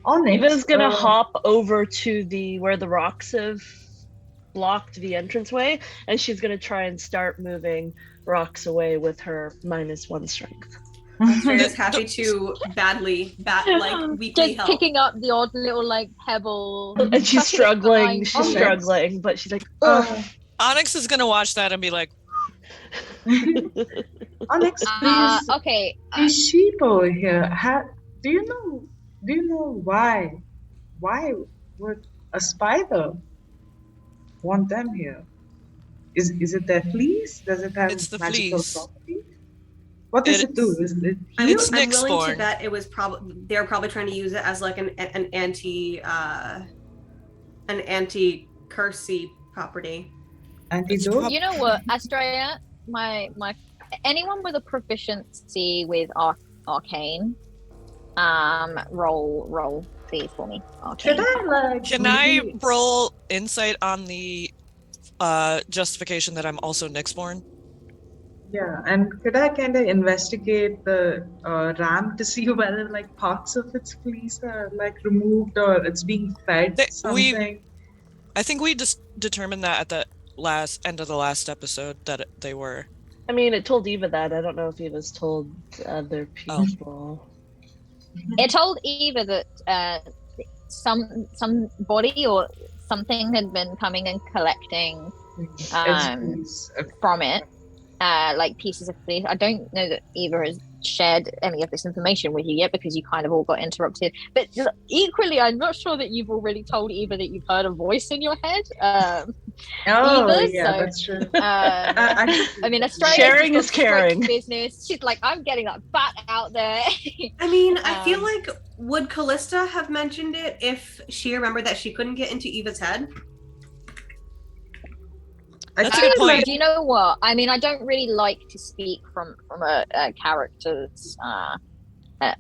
Eva's gonna hop over to where the rocks have blocked the entranceway, and she's gonna try and start moving rocks away with her -1 strength. Just happy to weekly just help. picking up the odd little like pebble. And she's struggling, but she's like, ugh. Onyx is gonna watch that and be like, Onyx, please. Okay. These sheep over here. Do you know why? Why would a spider want them here? Is it their fleece? Does it have It's the magical fleece. properties? What does it do? Is it I'm It's willing Nyxborn. to bet it was they're probably trying to use it as like an anti-cursey property. antidote? You know what, Astraea, my anyone with a proficiency with arcane, roll please for me. Arcane. can I roll insight on the justification that I'm also Nyxborn? Yeah, and could I kind of investigate the ramp to see whether like parts of its fleece are like removed or it's being fed something? I think we just determined that at the end of the last episode that they were. I mean, it told Eva that. I don't know if Eva's told other people. It told Eva that somebody or something had been coming and collecting from it, like pieces of fleece. I don't know that Eva has shared any of this information with you yet because you kind of all got interrupted. But equally, I'm not sure that you've already told Eva that you've heard a voice in your head. That's true. I mean, Australia sharing is caring. Business. She's like, I'm getting that fat out there. I mean, I feel like would Callista have mentioned it if she remembered that she couldn't get into Eva's head? That's a good point. Do you know what? I mean, I don't really like to speak from a character's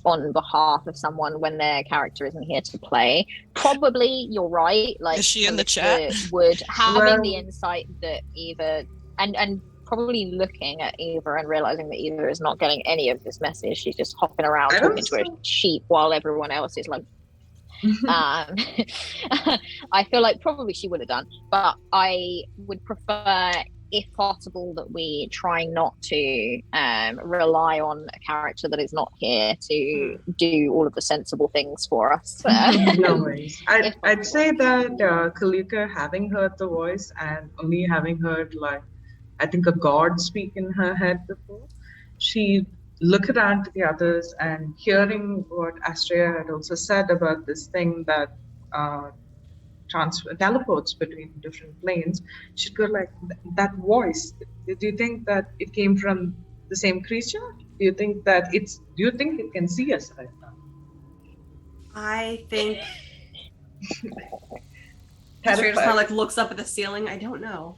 on behalf of someone when their character isn't here to play. Probably, you're right. Like, is she in the chat? Would having the insight that Eva and probably looking at Eva and realizing that Eva is not getting any of this message. She's just hopping around talking to a sheep while everyone else is like. I feel like probably she would have done, but I would prefer, if possible, that we try not to rely on a character that is not here to do all of the sensible things for us. No worries. I'd say that Kalika, having heard the voice and only having heard, like, I think a god speak in her head before, she look around to the others and hearing what Astrea had also said about this thing that teleports between different planes, she'd go like, that voice, do you think that it came from the same creature? Do you think it can see us right now? I think Astrea just kind of like looks up at the ceiling. I don't know.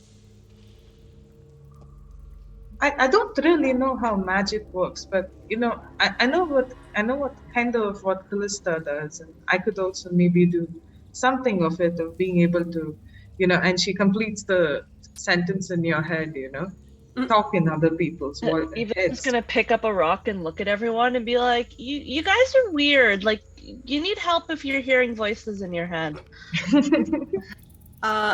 I don't really know how magic works, but I know what kind of what Callista does, and I could also maybe do something of it, of being able to, and she completes the sentence in your head, talk in other people's heads. Eva's gonna pick up a rock and look at everyone and be like, you guys are weird. Like, you need help if you're hearing voices in your head.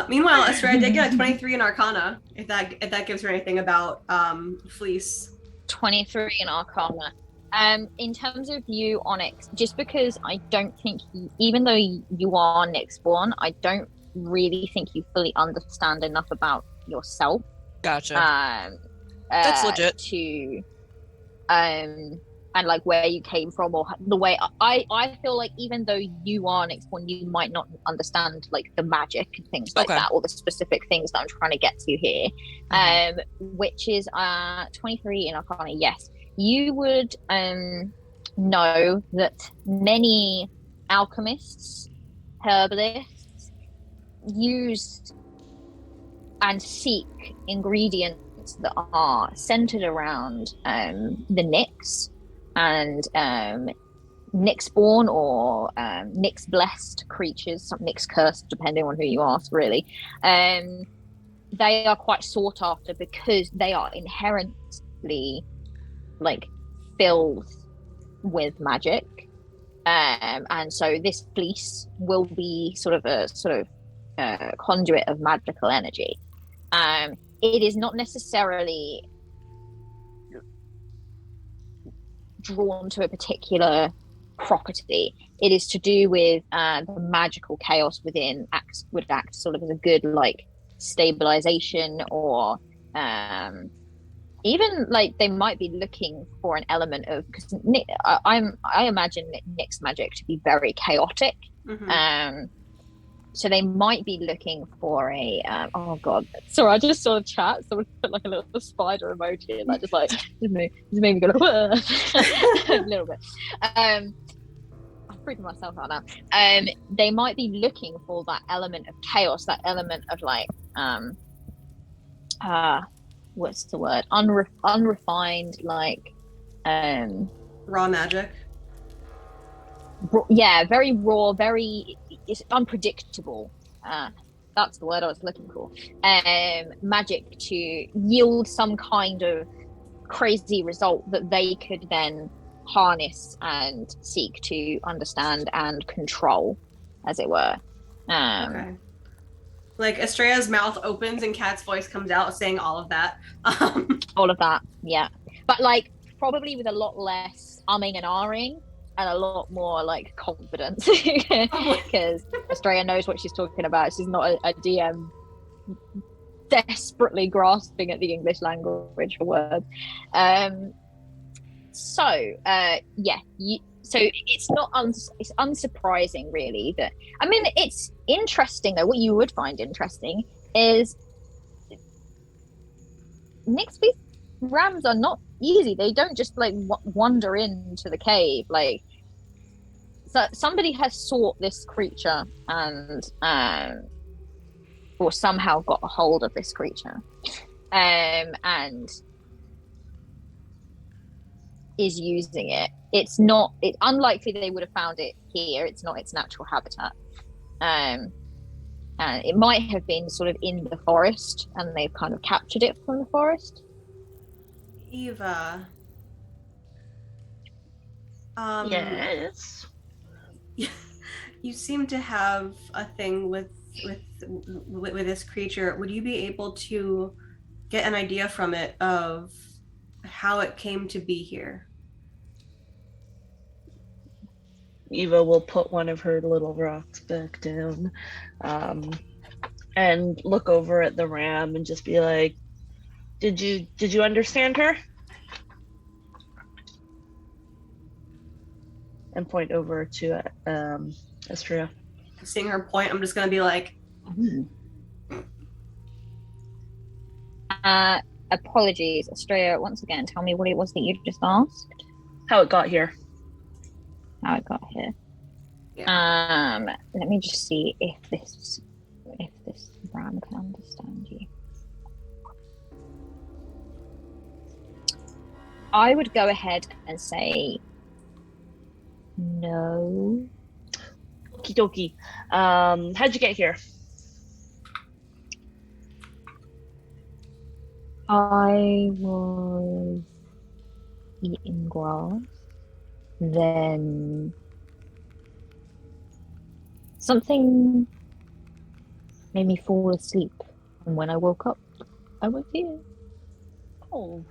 Meanwhile, Astrea did get a 23 in Arcana, if that gives her anything about Fleece. 23 in Arcana. In terms of you, Onyx, just because I don't think even though you are Nyx-born, I don't really think you fully understand enough about yourself. Gotcha. That's legit. To and like where you came from, or the way I feel like even though you are Nyx-born, you might not understand like the magic and things like that, or the specific things that I'm trying to get to here. Which is 23 in Arcana. Yes, you would know that many alchemists, herbalists used and seek ingredients that are centered around the Nyx and Nyx-born or Nyx-blessed creatures, some Nyx-cursed, depending on who you ask, really. They are quite sought after because they are inherently like filled with magic, and so this fleece will be sort of a conduit of magical energy. It is not necessarily drawn to a particular property. It is to do with the magical chaos within would act sort of as a good like stabilization, or even like they might be looking for an element of, because I imagine Nyx magic to be very chaotic. So they might be looking for a oh god, sorry, I just saw a chat, someone put like a little spider emoji and that just made me go a little bit. I'm freaking myself out now. They might be looking for that element of chaos, that element of like what's the word, unrefined, like raw magic. Yeah, very raw, very, it's unpredictable. That's the word I was looking for. Magic to yield some kind of crazy result that they could then harness and seek to understand and control, as it were. Okay. Like Astrea's mouth opens and Kat's voice comes out saying all of that. All of that, yeah. But like probably with a lot less umming and ahhing. and a lot more like confidence because Estrella knows what she's talking about. She's not a DM desperately grasping at the English language for words. So it's not it's unsurprising really that, I mean, it's interesting though. What you would find interesting is Nixby's rams are not easy. They don't just like wander into the cave. Like, so somebody has sought this creature and or somehow got a hold of this creature and is using it. It's unlikely they would have found it here. It's not its natural habitat. And it might have been sort of in the forest and they've kind of captured it from the forest. Eva. Yes. You seem to have a thing with this creature. Would you be able to get an idea from it of how it came to be here? Eva will put one of her little rocks back down, and look over at the ram and just be like, Did you understand her? And point over to Estrella. Seeing her point, I'm just gonna be like, apologies, Estrella, once again, tell me what it was that you just asked. How it got here. How it got here. Yeah. Let me just see if this ram can understand you. I would go ahead and say no. Okie dokie. How'd you get here? I was eating grass. Then something made me fall asleep. And when I woke up, I was here. Oh.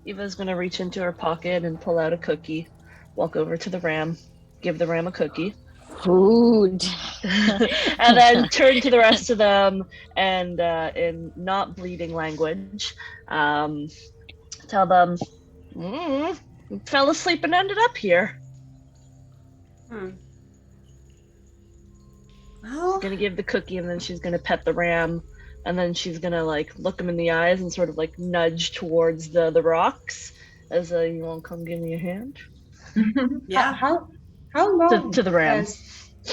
Eva's gonna reach into her pocket and pull out a cookie, walk over to the ram, give the ram a cookie. Food. And then turn to the rest of them and in not bleeding language, tell them, fell asleep and ended up here. Well, Gonna give the cookie and then she's gonna pet the ram and then she's gonna like look him in the eyes and sort of like nudge towards the rocks as you won't come give me a hand. yeah. How long To the ram.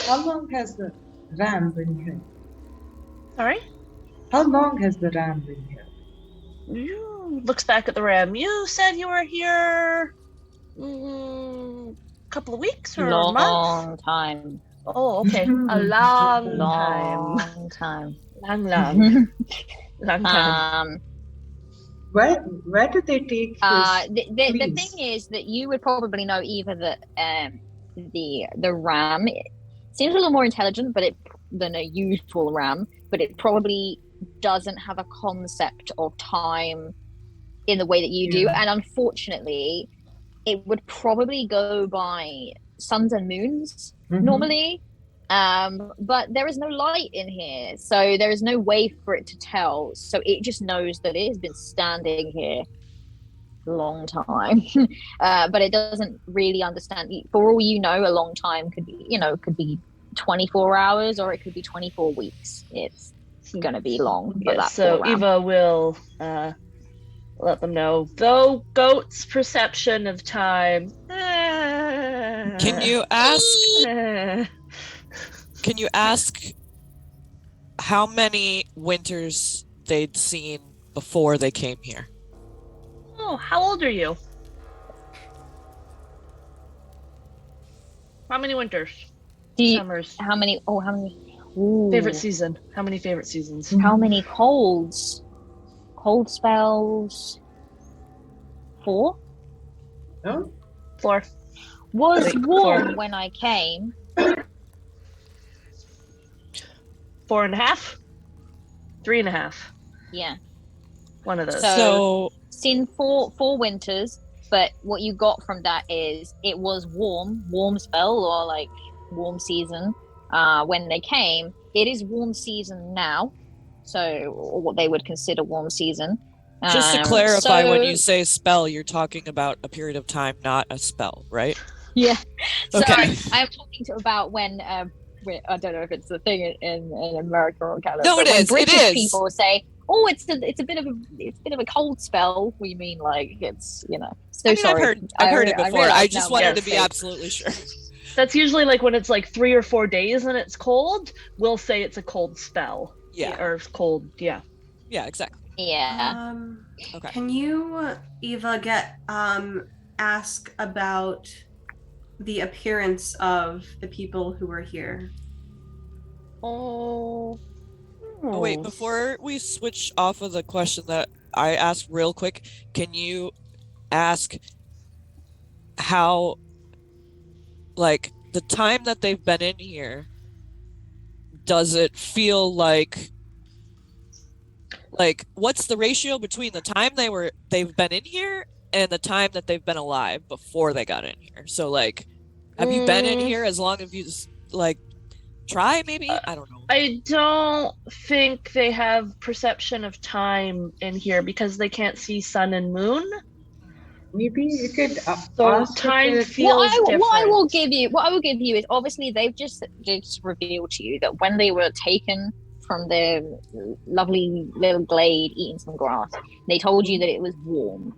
How long has the ram been here? Sorry? How long has the ram been here? Looks back at the ram. You said you were here couple of weeks or a month? Long time. Oh, okay. A long time. Long time. Where did they take his the thing is that you would probably know either that the ram seems a little more intelligent than a usual ram, but it probably doesn't have a concept of time in the way that you do, and unfortunately it would probably go by suns and moons normally, but there is no light in here, so there is no way for it to tell, so it just knows that it has been standing here a long time. But it doesn't really understand. For all you know, a long time could be 24 hours or it could be 24 weeks. It's gonna be long. Yes, so Eva will let them know, though goat's perception of time. Can you ask how many winters they'd seen before they came here? Oh, how old are you? How many winters? Summers. How many? Ooh. Favorite season? How many favorite seasons? How many colds? Cold spells? 4? No? 4. Was warm 4. when I came. 4.5? 3.5? Yeah. One of those. So seen 4 winters, But what you got from that is it was warm spell, or like warm season when they came. It is warm season now, so or what they would consider warm season. Just to clarify, when you so- say spell, you're talking about a period of time, not a spell, right? Yeah. Okay. Sorry, I'm talking about when I don't know if it's a thing in America or Canada. No, but it when is. British It is. people say, "Oh, it's a bit of a cold spell," we mean like it's So I mean, sorry. I've heard it before. I realize just now wanted my to be mistake. absolutely sure. That's usually like when it's like 3 or 4 days and it's cold, we'll say it's a cold spell. Yeah. Or cold, yeah. Yeah, exactly. Yeah. Okay. Can you, Eva, ask about the appearance of the people who were here? Oh. Oh, wait, before we switch off of the question that I asked real quick, can you ask how, like, the time that they've been in here, does it feel like what's the ratio between the time they've been in here and the time that they've been alive before they got in here? So like, have you been in here as long as you like try maybe? I don't know. I don't think they have perception of time in here because they can't see sun and moon. Maybe you could So ask time if it- feels different. What I will give you is obviously they've just revealed to you that when they were taken from their lovely little glade eating some grass, they told you that it was warm,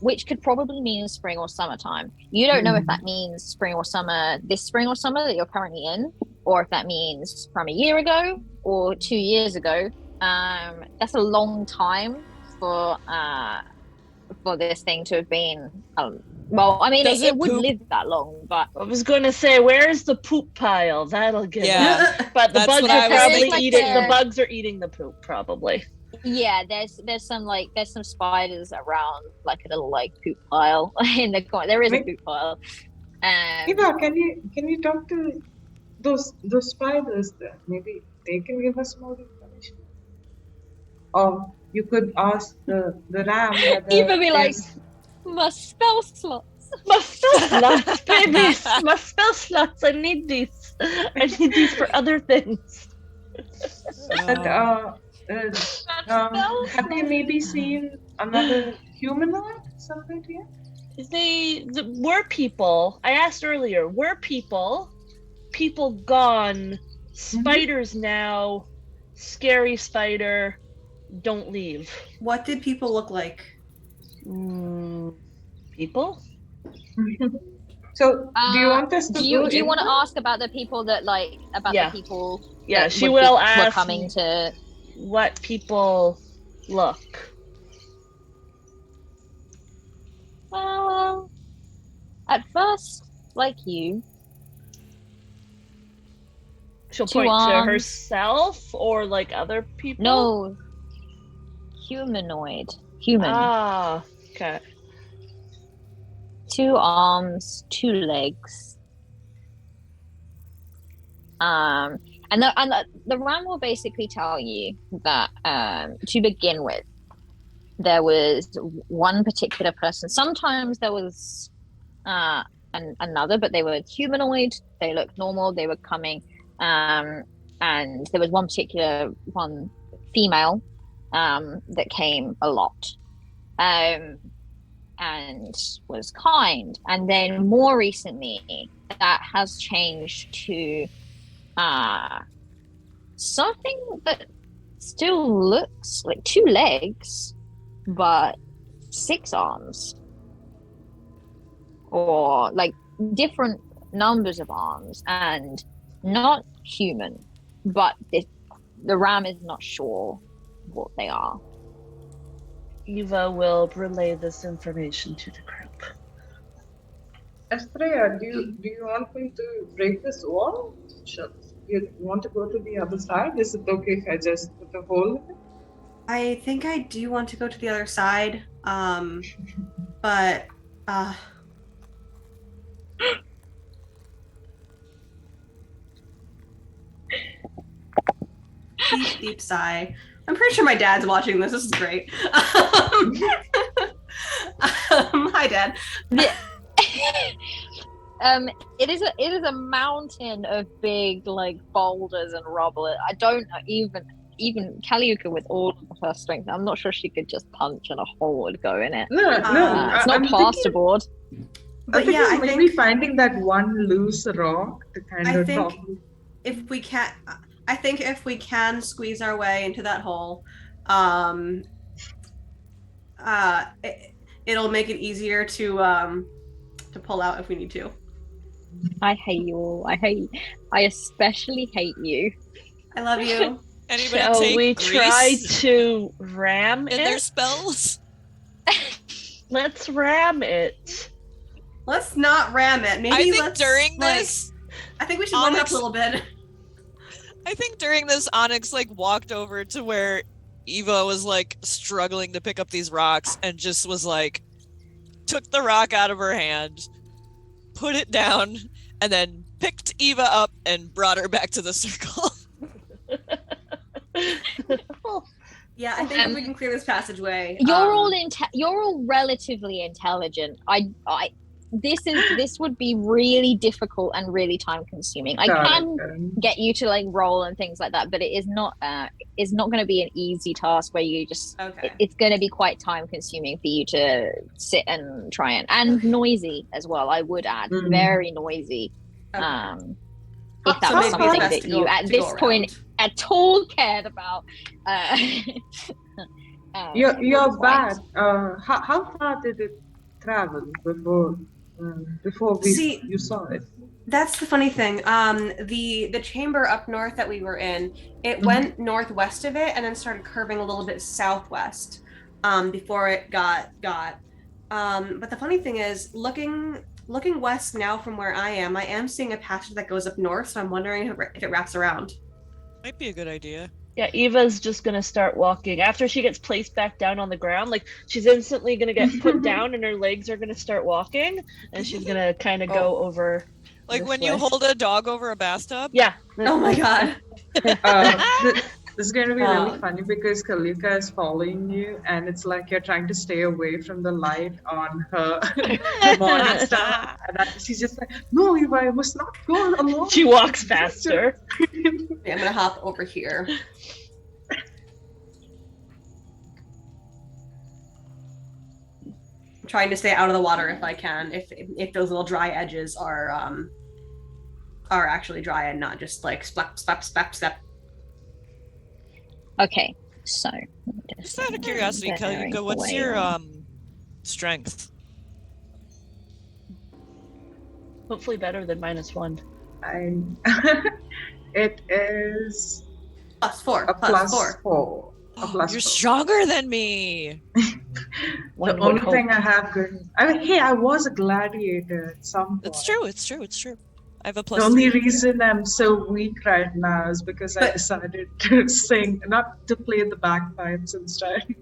which could probably mean spring or summertime. You don't know if that means spring or summer, this spring or summer that you're currently in, or if that means from a year ago or 2 years ago. That's a long time for this thing to have been. Well, I mean, it would poop? live that long, but I was going to say, where's the poop pile? That'll get Yeah. But the That's bugs what I are was probably thinking eating. too. The bugs are eating the poop, probably. yeah, there's some spiders around, like a little like poop pile in the corner. There is a Wait. poop pile. Eva, can you talk to those spiders there? Maybe they can give us more information. Or you could ask the ram whether Even be like, there's- my spell slots. My spell slots, babies! My spell slots, I need these. I need these for other things. But, have they maybe seen another humanoid somewhere here? Were people, I asked earlier, were people gone, spiders now, scary spider, don't leave. What did people look like? People? So, do you want us to Do you go want to in? ask about the people that Yeah. the people? Yeah, that she would will were ask coming to. what people look. Well, at first, like you, She'll Two point to arms. herself or like other people? no, humanoid, human. Ah, okay. 2 arms, 2 legs. And the ram will basically tell you that to begin with, there was one particular person. Sometimes there was another, but they were humanoid. They looked normal. They were coming, and there was one female that came a lot. And was kind. And then more recently, that has changed to something that still looks like 2 legs, but 6 arms. Or like different numbers of arms, and not human, but the ram is not sure what they are. Eva will relay this information to the group. Estrella, do you want me to break this wall? You want to go to the other side? Is it okay if I just put a hole in it? I think I do want to go to the other side, but deep sigh. I'm pretty sure my dad's watching this. This is great. Hi, understand. It is a mountain of big like boulders and rubble. I don't know, even Calliope with all of her strength, I'm not sure she could just punch and a hole would go in it. No, It's not plasterboard. But I yeah, I maybe think finding that one loose rock to kind I of think topple. if we can squeeze our way into that hole, it'll make it easier to pull out if we need to. I hate you all. I especially hate you. I love you. Anybody Shall take we grease try to ram in their it? spells? Let's ram it. Let's not ram it. Maybe I think let's, during like, this, I think we should warm it up Onyx- a little bit. I think during this, Onyx like walked over to where Eva was like struggling to pick up these rocks and just was like, took the rock out of her hand, put it down, and then picked Eva up and brought her back to the circle. Yeah, I think if we can clear this passageway. You're all relatively intelligent. This would be really difficult and really time consuming. I can get you to like roll and things like that, but it is not going to be an easy task where you just it's going to be quite time consuming for you to sit and try and noisy as well. I would add very noisy. If that was something that you at this point at all cared about. You're bad. How far did it travel before you saw it? That's the funny thing. The chamber up north that we were in, it went northwest of it and then started curving a little bit southwest before it got. But the funny thing is, looking west now from where I am seeing a passage that goes up north. So I'm wondering if it wraps around. Might be a good idea. Yeah, Eva's just gonna start walking. After she gets placed back down on the ground, like she's instantly gonna get put down and her legs are gonna start walking and she's gonna kind of go over. Like when you hold a dog over a bathtub? Yeah. Oh my god. This is going to be really funny because Kalika is following you and it's like you're trying to stay away from the light on her morning star. And she's just like, no, Eva, I must not go alone. She walks faster. I'm gonna hop over here. I'm trying to stay out of the water if I can. If those little dry edges are actually dry and not just like splap, splap, splap, splap. Okay, so just out of curiosity, Kalika, what's your strength? Hopefully better than -1. It is +4. A +4. You're stronger than me. The only thing I have good. Hey, I was a gladiator at some point. It's true. I have a +3. The only reason I'm so weak right now is because I decided to sing, not to play the bagpipes instead.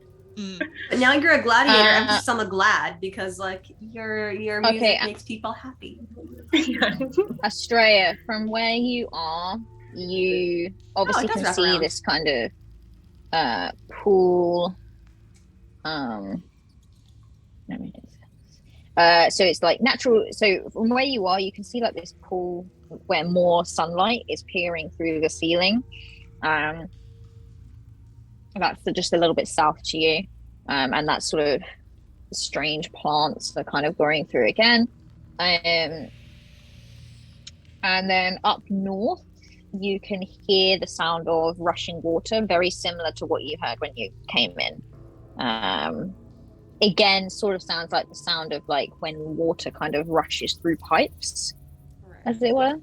But now you're a gladiator. I'm a glad because like your music makes people happy. Australia, from where you are, you obviously can see this kind of pool. Let me do this. So it's like natural. So from where you are, you can see like this pool where more sunlight is peering through the ceiling. That's just a little bit south to you, and that sort of strange plants are kind of growing through again. And then up north, you can hear the sound of rushing water, very similar to what you heard when you came in. Again, sort of sounds like the sound of like when water kind of rushes through pipes, as it were.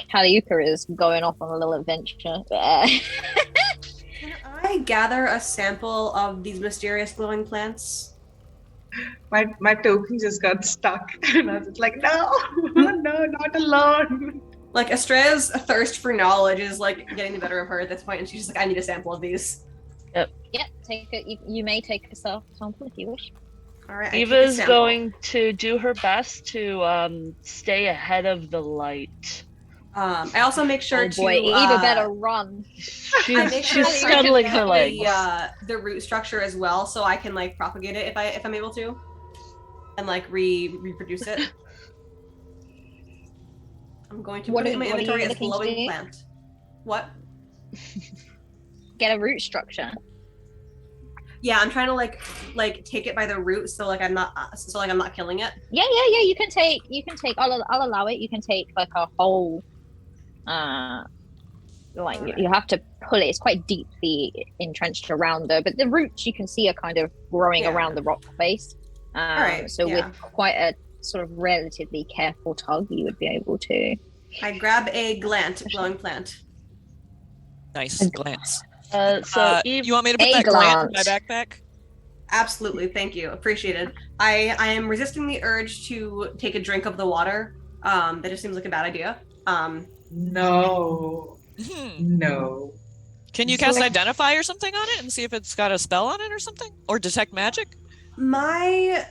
Calliope is going off on a little adventure. Can I gather a sample of these mysterious glowing plants? My token just got stuck, and I was like, no, not alone. Like Estrella's thirst for knowledge is like getting the better of her at this point, and she's just like, I need a sample of these. Yep. Take it. You may take a sample if you wish. All right. Eva's going to do her best to stay ahead of the light. I also make sure to. Eva better run. She's scuttling her legs. The root structure as well, so I can like propagate it if I'm able to. and like reproduce it. I'm going to What put it are- in my what are you inventory as looking to glowing do? plant. What? Get a root structure. Yeah, I'm trying to like take it by the root, so like I'm not killing it. Yeah. You can take. I'll allow it. You can take like a whole. Like you have to pull it. It's quite deeply entrenched around but the roots you can see are kind of growing around the rock face. Alright, So with quite a sort of relatively careful tug, you would be able to. I grab a glowing plant. Nice glance. So Eve, You want me to put A that glant in my glance. backpack? Absolutely, thank you, appreciated. I am resisting the urge to take a drink of the water. That just seems like a bad idea. No. No. Can you cast Identify or something on it and see if it's got a spell on it or something? Or detect magic? I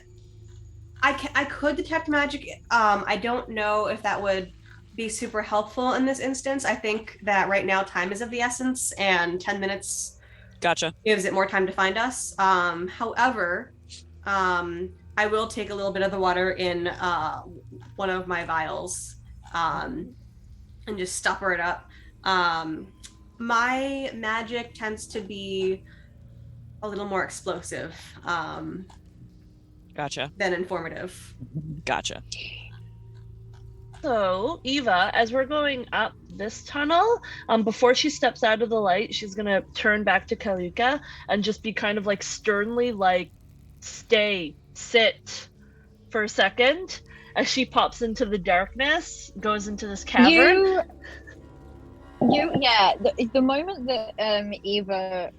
could detect magic. I don't know if that would be super helpful in this instance. I think that right now time is of the essence, and 10 minutes Gotcha. gives it more time to find us. However, I will take a little bit of the water in one of my vials and just stopper it up. My magic tends to be a little more explosive Gotcha. than informative. Gotcha. So, Eva, as we're going up this tunnel, before she steps out of the light, she's gonna turn back to Kalika and just be kind of like sternly like, sit for a second as she pops into the darkness, goes into this cavern. The moment that Eva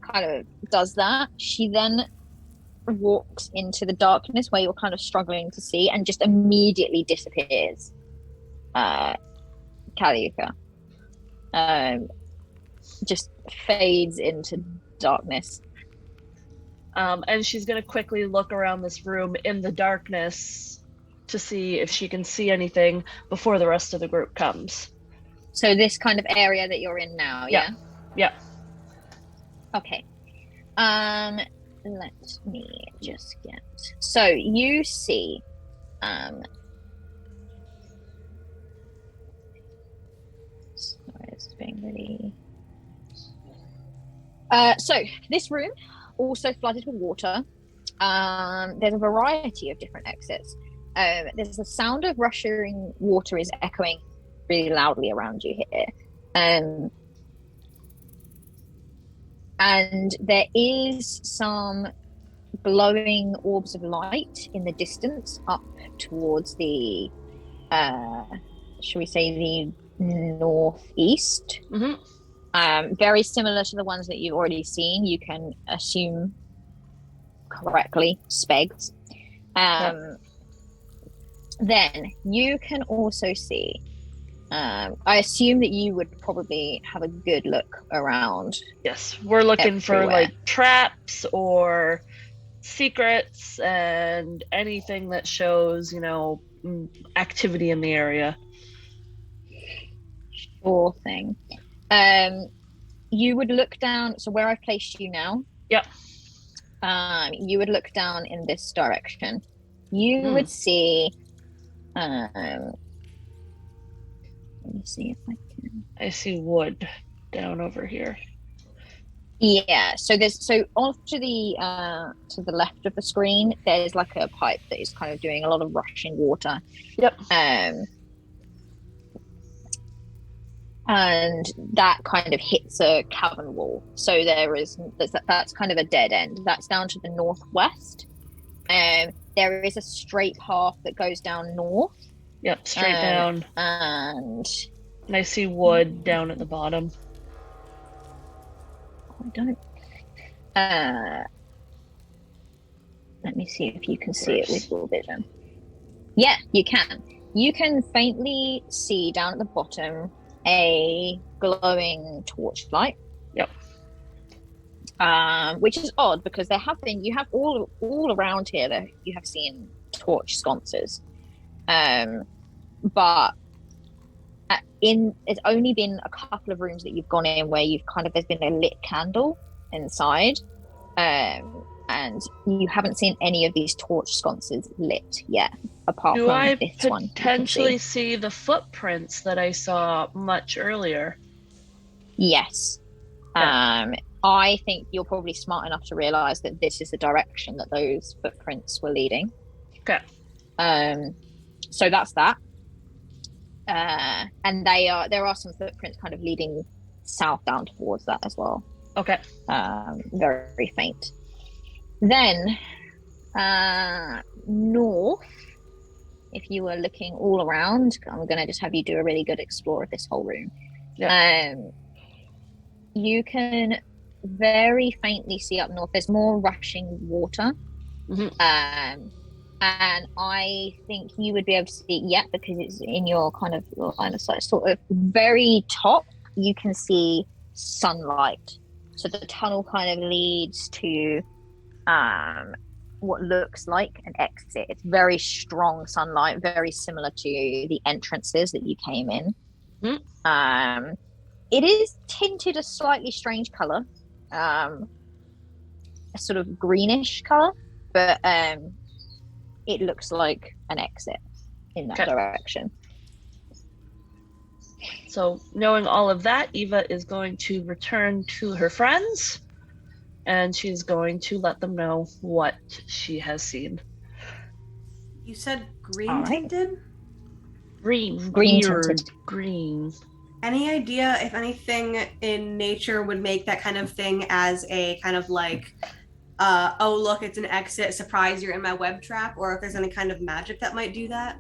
kind of does that, she then walks into the darkness where you're kind of struggling to see and just immediately disappears. Kalika just fades into darkness. And she's going to quickly look around this room in the darkness to see if she can see anything before the rest of the group comes. So this kind of area that you're in now, yeah? Yeah. Okay. Let me just get. So you see, sorry, this is being really. So this room also flooded with water. There's a variety of different exits. There's the sound of rushing water is echoing really loudly around you here. And there is some glowing orbs of light in the distance up towards the, shall we say, the northeast. Mm-hmm. Very similar to the ones that you've already seen. You can assume correctly, spegs. Then you can also see, I assume that you would probably have a good look around. Yes, we're looking for everywhere. like traps or secrets and anything that shows, activity in the area. Sure thing. You would look down, so where I've placed you now. Yep. You would look down in this direction. You would see, let me see if I can. I see wood down over here. Yeah, so off to the left of the screen, there's like a pipe that is kind of doing a lot of rushing water. Yep. And that kind of hits a cavern wall. So that's kind of a dead end. That's down to the northwest. There is a straight path that goes down north. Yep, straight down. And I see wood down at the bottom. I don't. Let me see if you can see it with your vision. Yeah, you can. You can faintly see down at the bottom a glowing torchlight. Yep. Which is odd because you have all around here that you have seen torch sconces. But it's only been a couple of rooms that you've gone in where there's been a lit candle inside. and you haven't seen any of these torch sconces lit yet, apart Do from I this one. potentially see the footprints that I saw much earlier? Yes. Okay. I think you're probably smart enough to realize that this is the direction that those footprints were leading. Okay. So that's that. And there are some footprints kind of leading south down towards that as well. Okay. Very faint. Then north, if you were looking all around, I'm going to just have you do a really good explore of this whole room. Yeah. You can very faintly see up north. There's more rushing water. Mm-hmm. And I think you would be able to see it yet because it's in your kind of line of sight. Sort of very top, you can see sunlight. So the tunnel kind of leads to what looks like an exit. It's very strong sunlight, very similar to the entrances that you came in. Mm-hmm. It is tinted a slightly strange color, a sort of greenish color, but it looks like an exit in that direction. So knowing all of that, Eva is going to return to her friends, and she's going to let them know what she has seen. You said green tinted? Green tinted. Green. Any idea if anything in nature would make that kind of thing as a kind of like, oh, look, it's an exit, surprise, you're in my web trap, or if there's any kind of magic that might do that?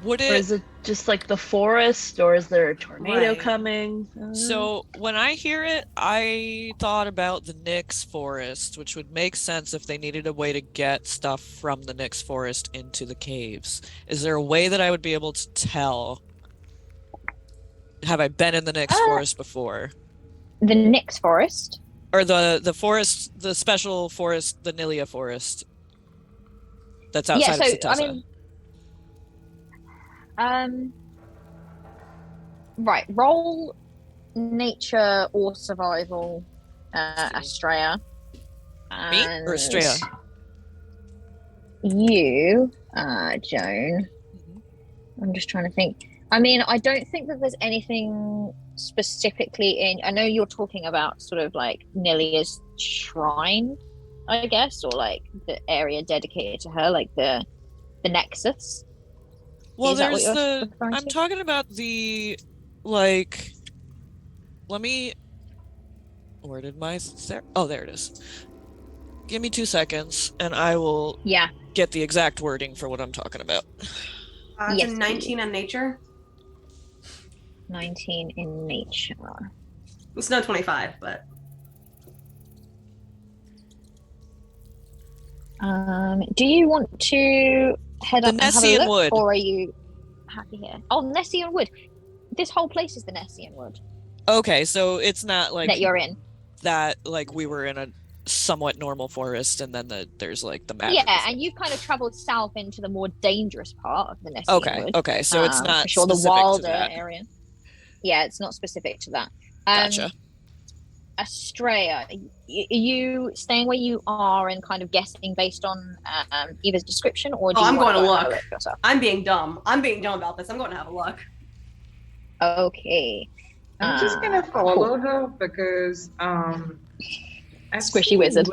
Would it... Or is it just like the forest, or is there a tornado coming? So when I hear it, I thought about the Nyx forest, which would make sense if they needed a way to get stuff from the Nyx forest into the caves. Is there a way that I would be able to tell? Have I been in the Nyx forest before? The Nyx forest? Or the forest, the special forest, the Nilia forest that's outside of Setessa. Right, roll nature or survival, Estrella. Me or Estrella? You, Joan. I'm just trying to think. I mean, I don't think that there's anything specifically in... I know you're talking about sort of like Nilia's shrine, I guess, or like the area dedicated to her, like the Nexus. Well, there's the... I'm talking about the, like... Let me... Where did my... Oh, there it is. Give me 2 seconds, and I will get the exact wording for what I'm talking about. It's a 19 on nature. 19 in nature. It's not 25, but... do you want to head up and have a look, Wood. or are you happy here? Oh, Nessian Wood. This whole place is the Nessian Wood. Okay, so it's not like... That you're in. That, like, we were in a somewhat normal forest, and then there's, like, the magic. Yeah, and you've kind of traveled south into the more dangerous part of the Nessian Wood. Okay, so it's not for sure, the wilder area. Yeah, it's not specific to that. Gotcha. Estrella, are you staying where you are and kind of guessing based on Eva's description, or do you I'm want going to look look. I'm being dumb. I'm being dumb about this. I'm going to have a look. Okay. I'm just gonna follow her because I've squishy wizards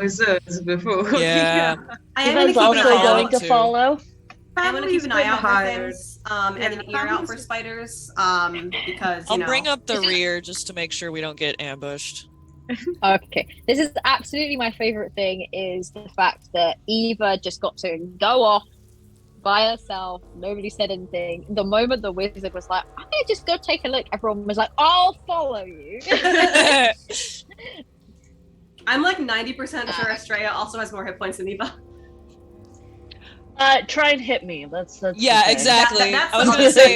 before. Yeah. Eva's also going to follow. I'm gonna keep an eye out for things, and an ear out for spiders, because I'll bring up the rear just to make sure we don't get ambushed. Okay, this is absolutely my favorite thing, is the fact that Eva just got to go off by herself. Nobody said anything. The moment the wizard was like, I'm gonna just go take a look, everyone was like, I'll follow you. I'm like 90% sure Estrella also has more hit points than Eva. Try and hit me. That's yeah, exactly. That's I was gonna say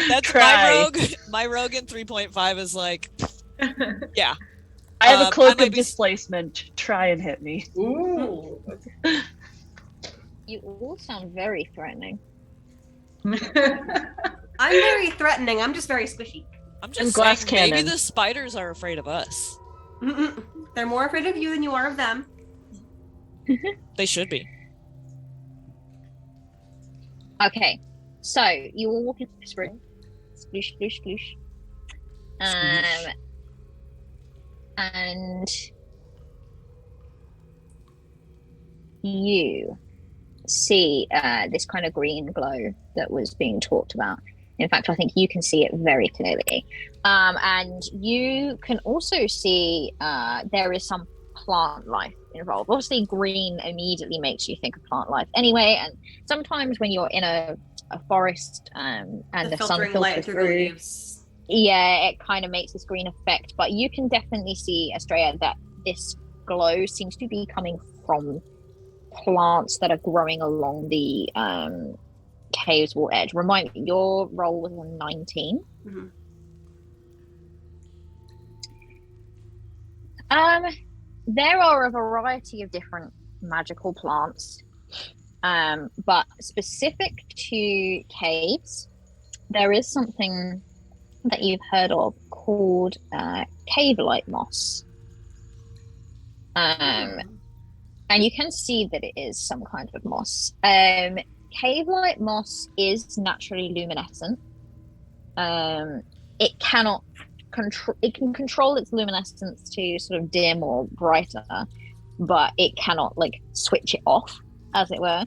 that's try. my rogue in 3.5 is like, yeah. I have a cloak of displacement. Try and hit me. Ooh. You all sound very threatening. I'm very threatening. I'm just very squishy. I'm just saying, maybe the spiders are afraid of us. They're more afraid of you than you are of them. They should be. Okay, so you all walk into this room. Sploosh, sploosh, sploosh. And you see this kind of green glow that was being talked about. In fact, I think you can see it very clearly. And you can also see there is some plant life involved. Obviously, green immediately makes you think of plant life anyway. And sometimes when you're in a forest and the sun filtering light filters through the through, leaves. yeah, it kind of makes this green effect. But you can definitely see, Estrella, that this glow seems to be coming from plants that are growing along the cave's wall edge. Remind me, your roll was a 19. Mm-hmm. There are a variety of different magical plants, but specific to caves, there is something that you've heard of called cave-light moss. And you can see that it is some kind of moss. Cave-light moss is naturally luminescent. It cannot it can control its luminescence to sort of dim or brighter, but it cannot like switch it off, as it were.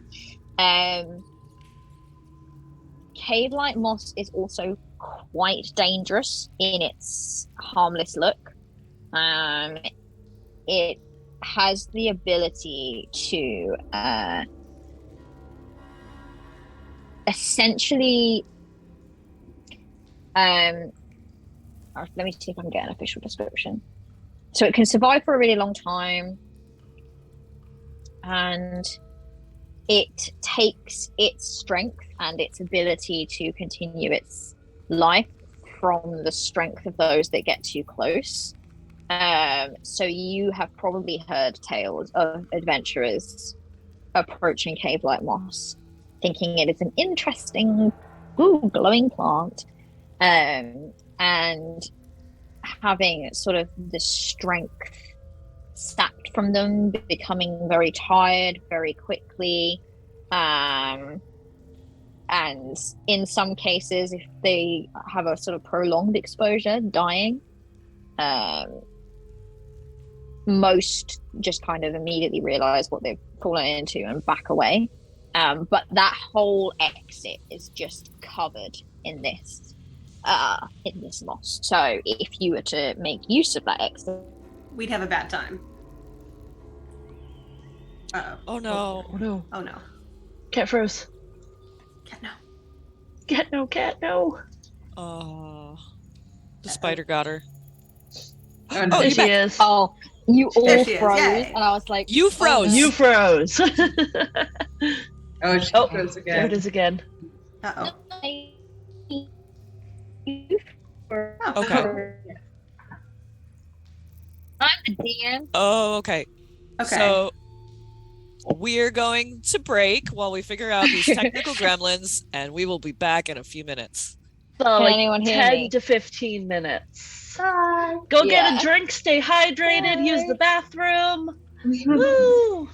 Cave-light moss is also quite dangerous in its harmless look. It has the ability to essentially let me see if I can get an official description. So it can survive for a really long time, and it takes its strength and its ability to continue its life from the strength of those that get too close. So you have probably heard tales of adventurers approaching cave-light moss, thinking it is an interesting, glowing plant, and having sort of the strength sapped from them, becoming very tired very quickly, and in some cases, if they have a sort of prolonged exposure, dying. Most just kind of immediately realize what they've fallen into and back away. But that whole exit is just covered in this moss. So if you were to make use of that exit, We'd have a bad time. Uh-oh. Oh no. Oh no. Oh no. Cat froze. Cat, no. Cat no, cat no. Oh, the spider got her. Oh, Oh, There you she back. is. oh, you There all she is, froze, yay. and I was like, You froze. You froze. Oh, she Oh, froze again. there it is again. Uh-oh. Oh. Okay. I'm the DM. Oh, okay. Okay. So we're going to break while we figure out these technical gremlins, and we will be back in a few minutes. So Can like anyone hear 10 me? to 15 minutes. Go get Yeah. a drink, stay hydrated, use the bathroom. Woo!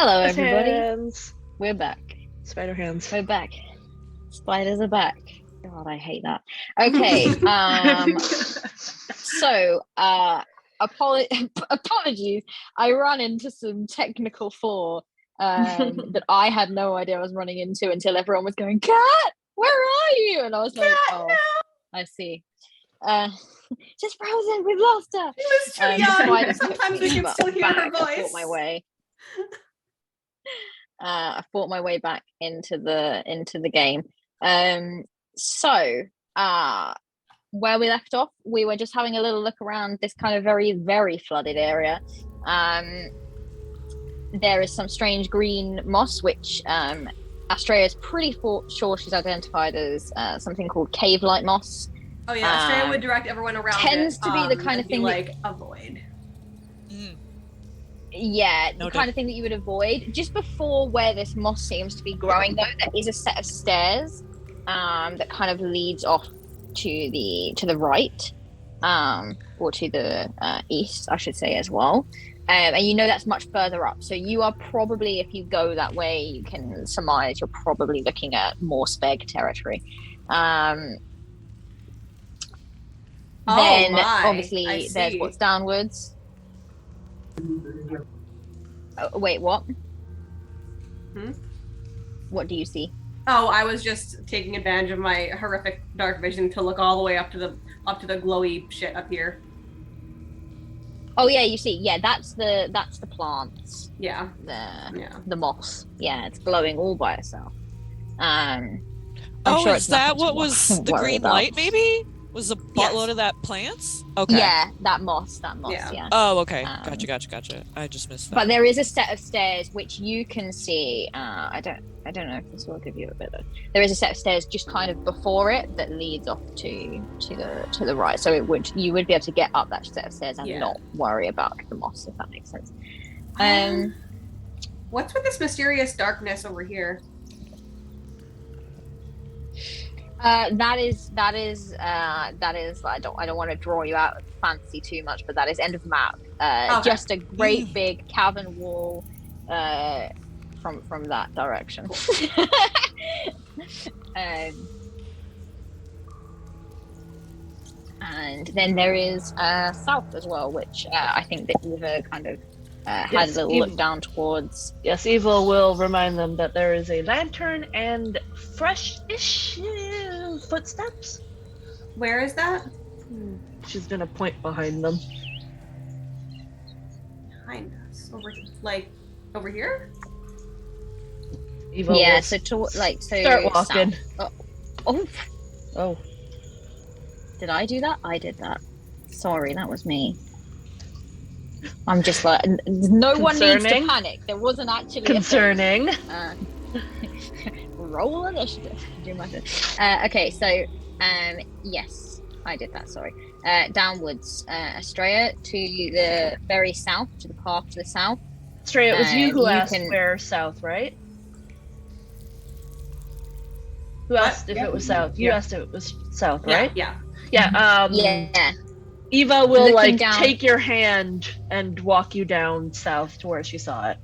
Hello, everybody. Hands. We're back. Spider hands. We're back. Spiders are back. God, I hate that. Okay. So, apologies. I ran into some technical flaw that I had no idea I was running into until everyone was going, "Cat, where are you?" And I was like, "Oh, no. I see." Just frozen. We've lost her. She was too young. Sometimes we can still hear her voice. I fought my way. I fought my way back into the game. So where we left off, we were just having a little look around this kind of very, very flooded area. There is some strange green moss, which Astrea is pretty sure she's identified as something called cave-like moss. Oh yeah, Astrea would direct everyone around. Tends to be the kind of thing like avoid. Yeah, the kind of thing that you would avoid. Just before where this moss seems to be growing, though, there is a set of stairs that kind of leads off to the right, or to the east, I should say, as well. And you know that's much further up. So you are probably, if you go that way, you can surmise you're probably looking at more Speg territory. Then obviously there's what's downwards. Wait, what? What do you see? Oh, I was just taking advantage of my horrific dark vision to look all the way up to the glowy shit up here. Oh yeah, you see, yeah, that's the plants. Yeah. The moss. Yeah, it's glowing all by itself. I'm oh, sure is that what was the green light? Maybe was a buttload of that plants? Okay. Yeah, that moss. Yeah. Oh, okay. Gotcha. I just missed that. But there is a set of stairs which you can see. I don't know if this will give you a bit of. There is a set of stairs just kind of before it that leads off to the right. So you would be able to get up that set of stairs and not worry about the moss, if that makes sense. What's with this mysterious darkness over here? That is. I don't want to draw you out of fantasy too much, but that is end of map. Okay. Just a great big cavern wall from that direction. And then there is south as well, which I think that Eva kind of had a little look down towards. Yes, Eva will remind them that there is a lantern and fresh-ish footsteps. Where is that? She's gonna point behind them. Behind us, over here. Eva will start walking. Oh! Did I do that? I did that. Sorry, that was me. I'm just like, no one needs to panic. There wasn't actually concerning. Roll initiative. Okay, so yes, I did that. Sorry. Downwards, Astrea, to the very south, to the path to the south. Astrea, it was you who asked where south, right? Who asked if it was south? You asked if it was south, right? Yeah. Yeah. Eva will take your hand and walk you down south to where she saw it.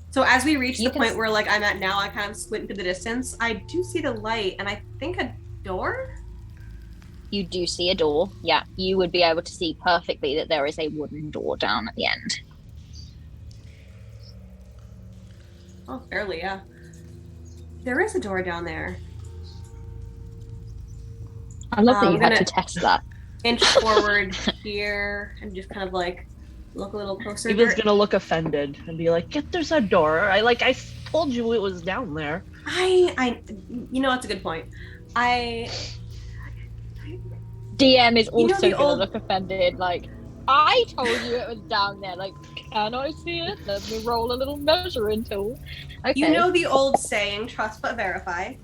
So as we reach the point where I'm at now, I kind of squint into the distance. I do see the light, and I think a door? You do see a door. Yeah, you would be able to see perfectly that there is a wooden door down at the end. Oh, barely, yeah. There is a door down there. I love that you had to test that. Inch forward here and just kind of look a little closer. Eva's gonna look offended and be like, there's a door. I told you it was down there. That's a good point. DM is also gonna look offended, I told you it was down there. Can I see it? Let me roll a little measuring tool. Okay. You know the old saying, trust but verify.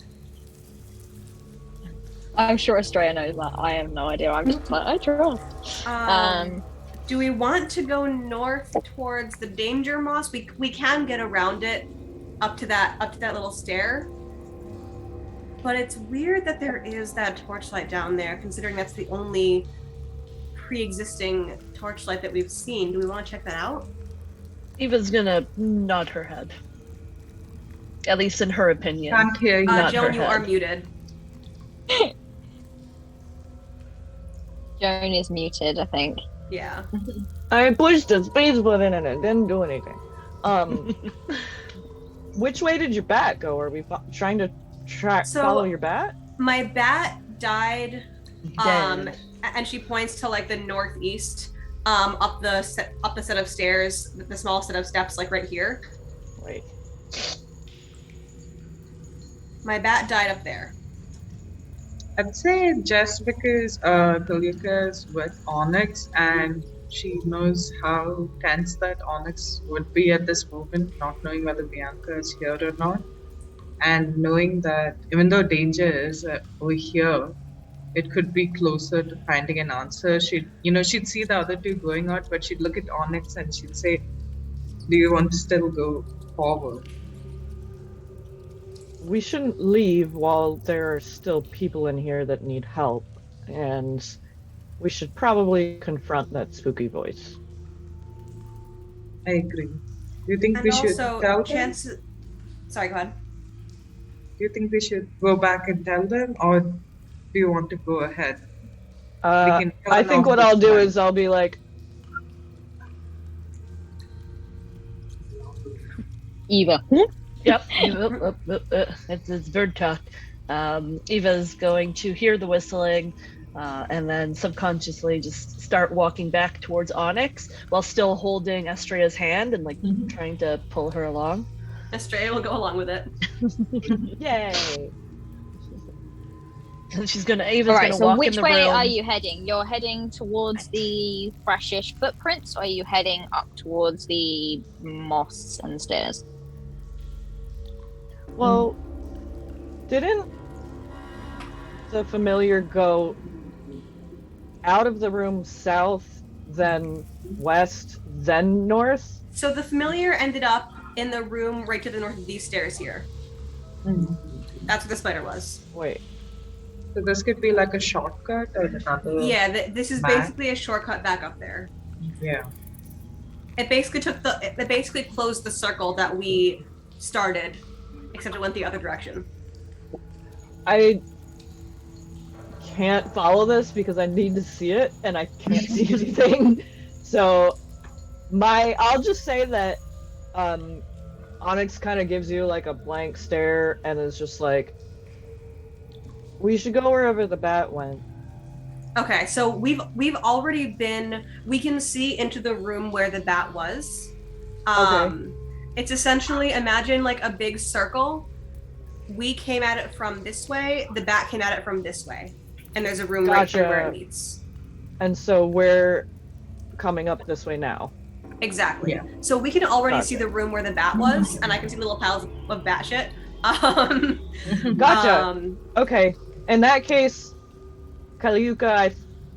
I'm sure Astrea knows that. I have no idea. I'm just I trust. Do we want to go north towards the danger moss? We can get around it up to that little stair. But it's weird that there is that torchlight down there, considering that's the only pre-existing torchlight that we've seen. Do we want to check that out? Eva's gonna nod her head. At least in her opinion. Can't hear you. Not Joan, her you are head. muted. Joan is muted, I think. Yeah. I pushed the space button and it didn't do anything. Which way did your bat go? Are we trying to So- follow your bat? My bat died, Dead. and she points to like the northeast, up the set of stairs, the small set of steps, like right here. Wait. My bat died up there. I'd say just because Kalika is with Onyx and she knows how tense that Onyx would be at this moment, not knowing whether Bianca is here or not, and knowing that even though danger is over here, it could be closer to finding an answer. She'd see the other two going out, but she'd look at Onyx and she'd say, "Do you want to still go forward?" We shouldn't leave while there are still people in here that need help, and we should probably confront that spooky voice. I agree. Do you think And we should also, tell them? Sorry, go ahead. Do you think we should go back and tell them, or do you want to go ahead? can I turn think off what the I'll do light. is I'll be like, Eva. Yep. It's bird talk. Eva's going to hear the whistling, and then subconsciously just start walking back towards Onyx while still holding Estrea's hand and like trying to pull her along. Estrella will go along with it. yay! And Eva's All right, gonna so walk in which the way room. are you heading? You're heading towards the freshish footprints, or are you heading up towards the moss and stairs? Well, didn't the familiar go out of the room south, then west, then north? So the familiar ended up in the room right to the north of these stairs here. Mhm. That's where the spider was. Wait. So this could be like a shortcut or another. Yeah, this is Map. basically a shortcut back up there. Yeah. It basically closed the circle that we started, except it went the other direction. I can't follow this because I need to see it and I can't see anything. So I'll just say that Onyx kind of gives you like a blank stare and is just like, we should go wherever the bat went. Okay, so we've already been. We can see into the room where the bat was. Okay. It's essentially, imagine like a big circle. We came at it from this way. The bat came at it from this way, and there's a room right here where it Gotcha. meets. And so we're coming up this way now. Exactly. Yeah. So we can already Gotcha. see the room where the bat was, and I can see little piles of bat shit. Gotcha. Okay. In that case, Kaliuka,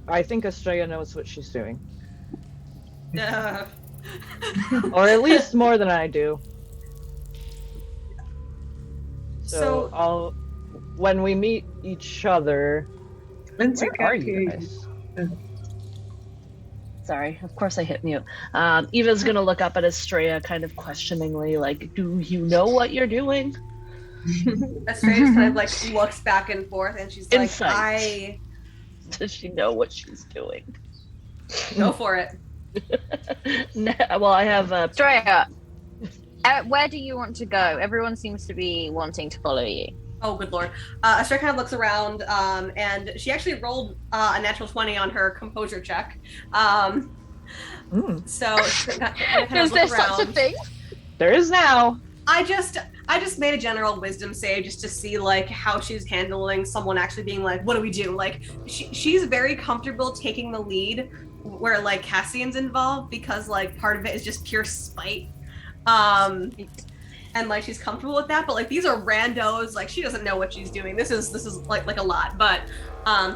I think Estrella knows what she's doing. Or at least more than I do. So- when we meet each other, Lindsay, where are can't hear you you. guys? Sorry, of course I hit mute. Eva's gonna look up at Estrella kind of questioningly, like, do you know what you're doing? Estrella just kind of like looks back and forth, and she's like, Insight. Does she know what she's doing? Go for it. Well, I have Drea, where do you want to go? Everyone seems to be wanting to follow you. Oh, good lord. Estrella kind of looks around, and she actually rolled a natural 20 on her composure check. So she kind of Is there look such a around. thing? There is now. I just made a general wisdom save just to see like how she's handling someone actually being like, what do we do? Like she's very comfortable taking the lead where like Cassian's involved because like part of it is just pure spite. And like she's comfortable with that, but like these are randos, like she doesn't know what she's doing. This is like a lot. But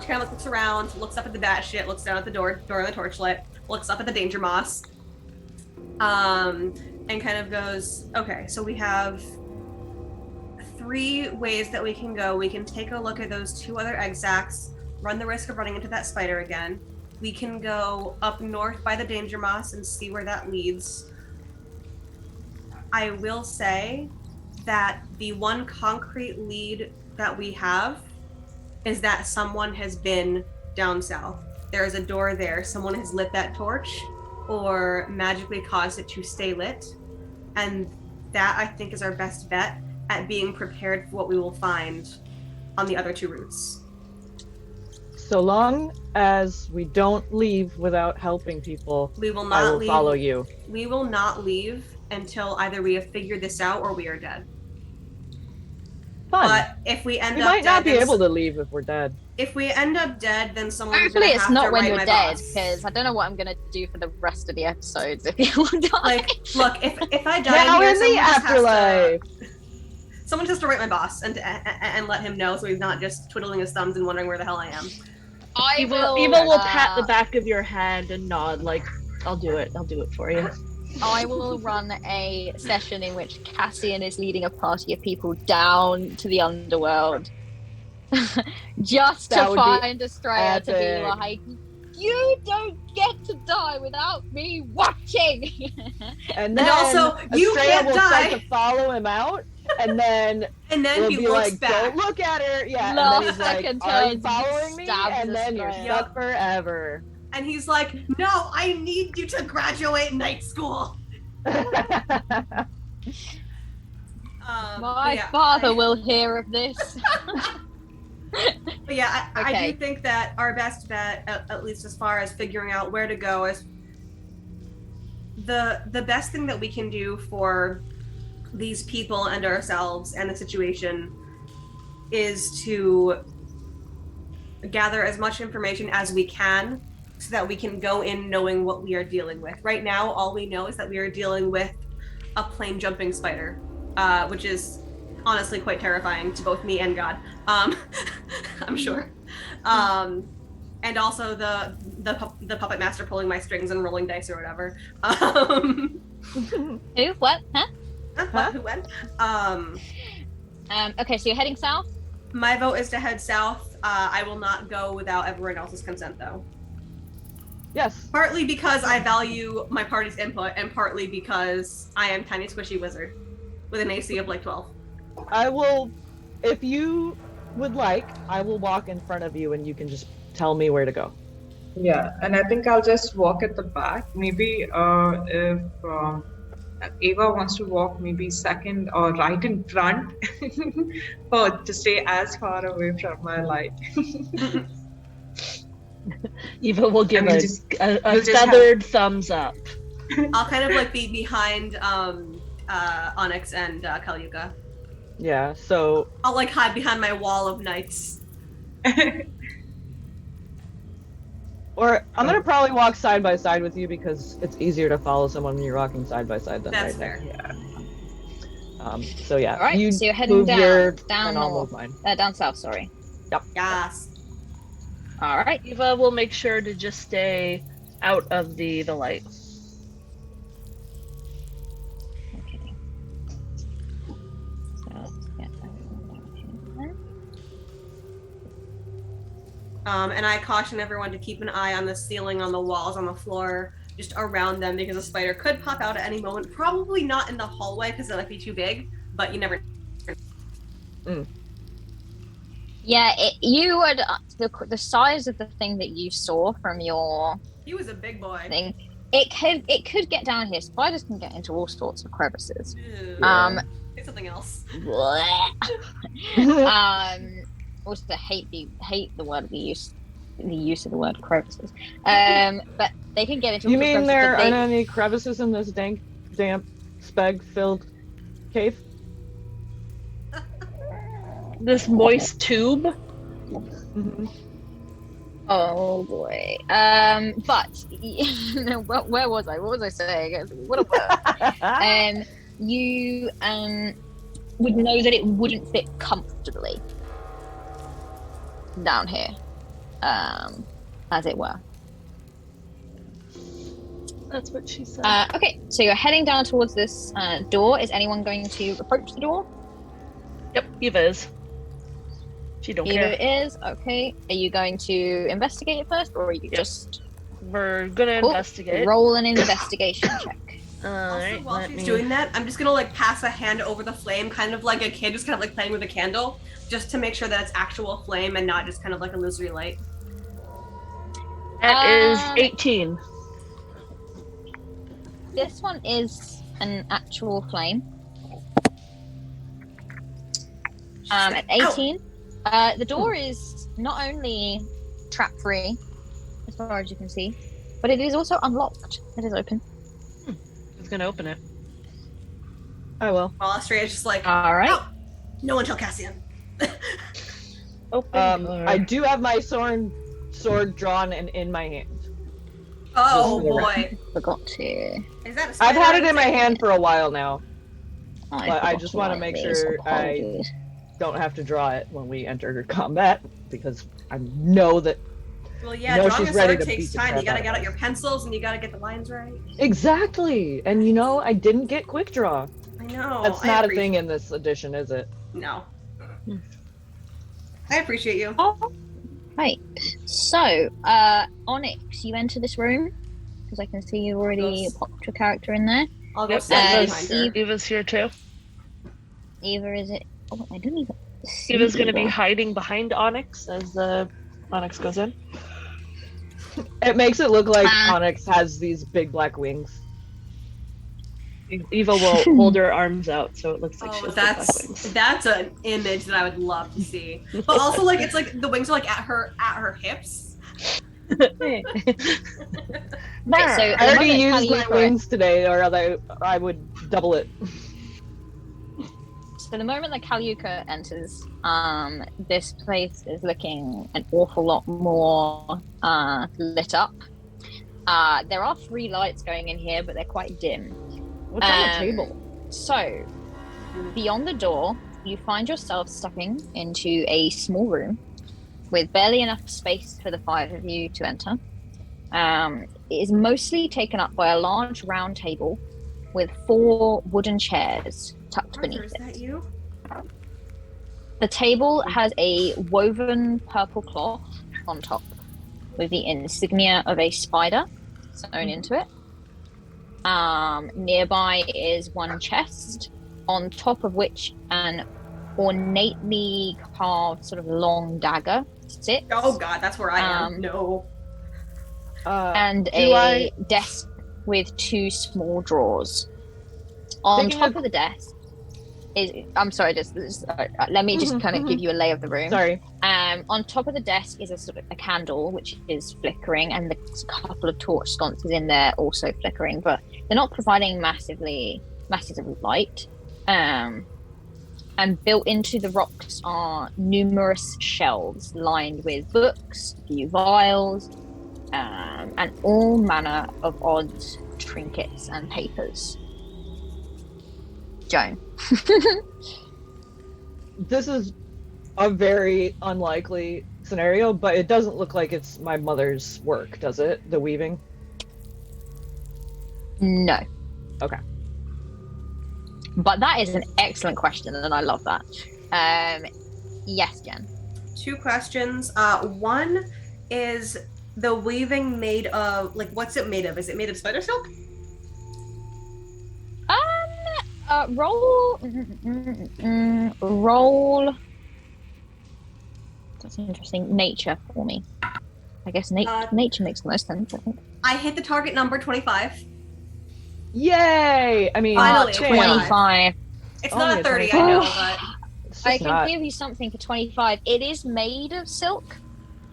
she kind of looks around, looks up at the bat shit, looks down at the door on the torchlight, looks up at the danger moss. And kind of goes, okay, so we have 3 ways that we can go. We can take a look at those 2 other egg sacs, run the risk of running into that spider again. We can go up north by the danger moss and see where that leads. I will say that the one concrete lead that we have is that someone has been down south. There is a door there. Someone has lit that torch or magically caused it to stay lit. And that, I think, is our best bet at being prepared for what we will find on the other two routes. So long as we don't leave without helping people, We will I not will leave. follow you. We will not leave until either we have figured this out or we are dead. Fun. But if we end We up might not dead, be then able to leave if we're dead. If we end up dead, then someone's Hopefully gonna it's have not to when write you're my dead, boss. because I don't know what I'm gonna do for the rest of the episodes if you all die. Like, look, if I die Now here, in the afterlife. Someone just has to write my boss and let him know, so he's not just twiddling his thumbs and wondering where the hell I am. Eva will pat the back of your hand and nod like, I'll do it for you. I will run a session in which Cassian is leading a party of people down to the underworld. Just That to would be find Estrella to be epic. like, you don't get to die without me watching. And And then also, you Estrella can't will start die. to follow him out, and then And then we'll he be looks like, back. "Don't look at her." Yeah, Last and then he's like, second "Are you turns, following me?" stabs And then you're Estrella. stuck forever. And he's like, no, I need you to graduate night school. My father will hear of this. But yeah, I Okay. do think that our best bet, at least as far as figuring out where to go, is the best thing that we can do for these people and ourselves and the situation is to gather as much information as we can so that we can go in knowing what we are dealing with. Right now, all we know is that we are dealing with a plane jumping spider, which is honestly quite terrifying to both me and God. I'm sure. And also the puppet master pulling my strings and rolling dice or whatever. Who? What? Huh? What, who, when? Okay, so you're heading south? My vote is to head south. I will not go without everyone else's consent, though. Yes. Partly because I value my party's input, and partly because I am tiny squishy wizard with an AC of like 12. I will, if you would like, I will walk in front of you and you can just tell me where to go. Yeah, and I think I'll just walk at the back. Maybe if Ava wants to walk maybe second or right in front to stay as far away from my light. Eva will give I mean, a feathered thumbs up. I'll kind of like be behind Onyx and Kalyuka. Yeah, so I'll like hide behind my wall of knights. or I'm gonna probably walk side by side with you because it's easier to follow someone when you're walking side by side than That's right fair. now. So yeah, All right, you so you're heading move down, your, down and I'll north. move mine. Down south, sorry. Yes. All right. Eva will make sure to just stay out of the light. Okay. So let's get everyone down here. And I caution everyone to keep an eye on the ceiling, on the walls, on the floor, just around them, because a spider could pop out at any moment. Probably not in the hallway because it might be too big, but you never. Yeah, you would the size of the thing that you saw from your He was a big boy. thing. It could get down here. Spiders can get into all sorts of crevices. Ew. Say something else. Also hate the word the use of the word crevices. But they can get into. You all sorts of mean crevices, there but aren't any crevices in this dank, damp, spag-filled cave? This moist tube. Mm-hmm. Oh boy. But where was I? What was I saying? What a word. You would know that it wouldn't fit comfortably down here, as it were. That's what she said. Okay, so you're heading down towards this door. Is anyone going to approach the door? Yep, Eva is. She don't Either care. is. Okay. Are you going to investigate it first, or are you Yep. just We're gonna Cool. investigate. roll an investigation check? Also, while she's doing that, I'm just gonna like pass a hand over the flame, kind of like a kid, just kind of like playing with a candle, just to make sure that it's actual flame and not just kind of like illusory light. That is 18. This one is an actual flame. At 18, the door is not only trap-free, as far as you can see, but it is also unlocked. It is open. Who's gonna open it? I will. While Australia's just like, All right. "Oh, no one tell Cassian." Open. I do have my sword drawn and in my hand. Oh Just boy. Forgot to. Is that a I've had it spider? in my hand for a while now. But I forgot just want to write make these, sure I apologies. don't have to draw it when we enter combat, because I know that. Well, yeah, No, drawing she's a ready sword to takes beat the time. crap You gotta out get of out your pencils and you gotta get the lines right. Exactly! And I didn't get quick draw. I know. That's I not a appreciate- thing in this edition, is it? No. I appreciate you. Right. So, Onyx, you enter this room because I can see you already Yes. popped your character in there. I'll go Yep, sit behind her. Eva's here too. Eva, is it? Oh, I don't even. See Eva's gonna be Eva. hiding behind Onyx as Onyx goes in. It makes it look like Ah. Onyx has these big black wings. Eva will hold her arms out so it looks like she Oh, has big black that's wings. that's an image that I would love to see. But also, like, it's like the wings are like at her hips. Right, so I the already moment used my Calliope- wings today, or I would double it. So the moment that Kalyuka enters, this place is looking an awful lot more lit up. There are 3 lights going in here, but they're quite dim. What's on the table? So, beyond the door, you find yourself stepping into a small room with barely enough space for the 5 of you to enter. It is mostly taken up by a large round table with 4 wooden chairs tucked Arthur, beneath is it. that you? The table has a woven purple cloth on top with the insignia of a spider sewn into it. Nearby is one chest, on top of which an ornately carved sort of long dagger sits. Oh god, that's where I am. No. And do a I- desk with 2 small drawers. On Thinking top of- of the desk is, I'm sorry, let me just kind of give you a lay of the room. Sorry. On top of the desk is a sort of a candle which is flickering, and there's a couple of torch sconces in there also flickering, but they're not providing massive light. And built into the rocks are numerous shelves lined with books, a few vials, and all manner of odd trinkets and papers. Joan. This is a very unlikely scenario, but it doesn't look like it's my mother's work, does it? The weaving? No. Okay. But that is an excellent question, and I love that. Yes, Jen. 2 questions. One is the weaving made of, like, what's it made of? Is it made of spider silk? Roll. That's interesting. Nature for me. I guess nature makes the most sense, I think. I hit the target number 25. Yay! I mean, Finally, damn. 25. It's Only not a a 30, 25. I know, but It's I just can not. give you something for 25. It is made of silk.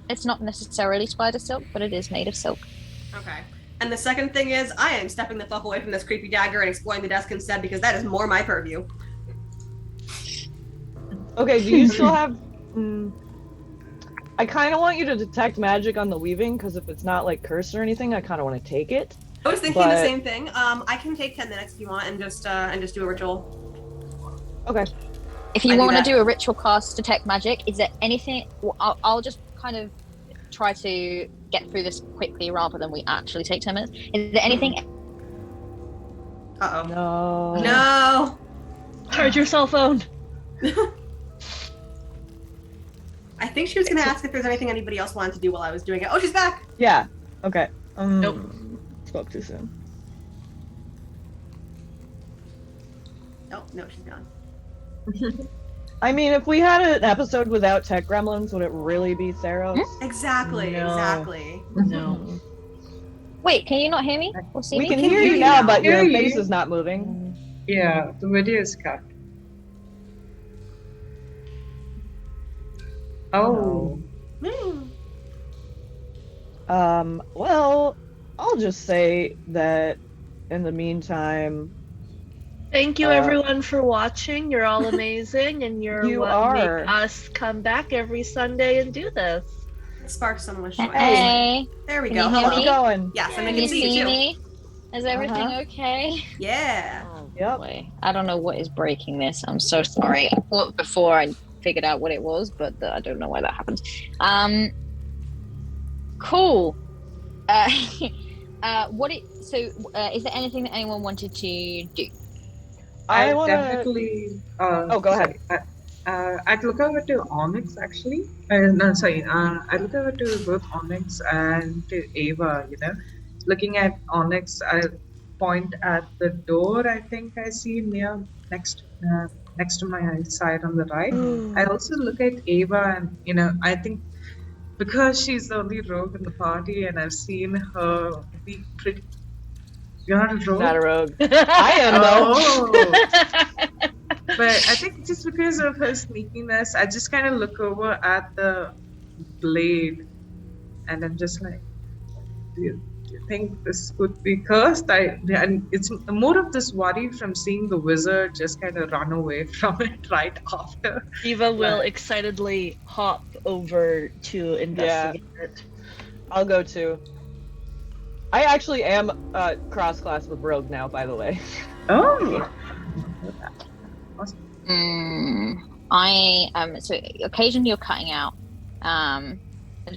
It's not necessarily spider silk, but it is made of silk. okay. And the second thing is, I am stepping the fuck away from this creepy dagger and exploring the desk instead, because that is more my purview. Okay, do you still have... I kind of want you to detect magic on the weaving, because if it's not, like, cursed or anything, I kind of want to take it. I was thinking the But- same thing. I can take 10 minutes if you want and just do a ritual. Okay. If you I do want to that. do a ritual cast detect magic, is there anything? Well, I'll just kind of try to get through this quickly rather than we actually take 10 minutes. Is there anything? Uh-oh. No. No! Charge your cell phone. I think she was going to ask if there's anything anybody else wanted to do while I was doing it. Oh, she's back! Yeah. Okay. Nope. Spoke too soon. Oh no, she's gone. I mean, if we had an episode without tech gremlins, would it really be Theros? Exactly. No. Exactly. No. Wait, can you not hear me or see We me? can can hear hear you you now, now. but your Hear face you. is not moving. Yeah, the video is cut. Oh. Hmm. Well, I'll just say that in the meantime, Thank you, Uh, everyone, for watching. You're all amazing, and you're You what are. make us come back every Sunday and do this. It sparks so much joy. Hey, There we Can go. you hear how's Hello. it going? Yes, and I can can you see you see too. me? Is everything Uh-huh. okay? Yeah. Oh, Yep. boy. I don't know what is breaking this. I'm so sorry. I thought before I figured out what it was, but I don't know why that happened. Cool. Is there anything that anyone wanted to do? I I'd want to. definitely. Oh, go ahead. I'd look over to Onyx actually. No, sorry. I'd look over to both Onyx and to Ava. Looking at Onyx, I'll point at the door. I think I see next to my side on the right. I also look at Ava, and I think because she's the only rogue in the party, and I've seen her be pretty. You're not a rogue. Not a rogue. I am though. Oh. But I think just because of her sneakiness, I just kind of look over at the blade and I'm just like, do you think this could be cursed? And it's more of this worry from seeing the wizard just kind of run away from it right after. Eva will excitedly hop over to investigate it. I'll go too. I actually am cross-class with rogue now, by the way. Oh. So occasionally you're cutting out. I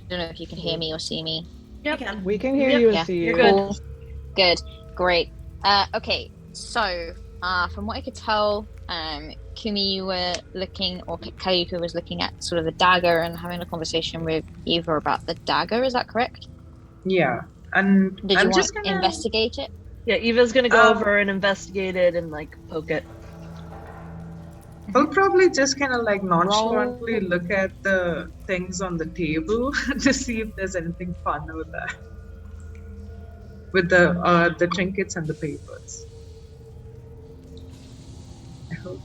don't know if you can hear me or see me. Yep. Again. We can hear Yep. you and Yeah, see you. you're good. Cool. Good. Great. Okay. So, from what I could tell, Kumi, you were looking, or Kayuko was looking at sort of the dagger and having a conversation with Eva about the dagger. Is that correct? Yeah. And Did you I'm want just to gonna investigate it? Yeah, Eva's gonna go over and investigate it and like poke it. I'll probably just kind of like nonchalantly look at the things on the table to see if there's anything fun with that. With the trinkets and the papers. I hope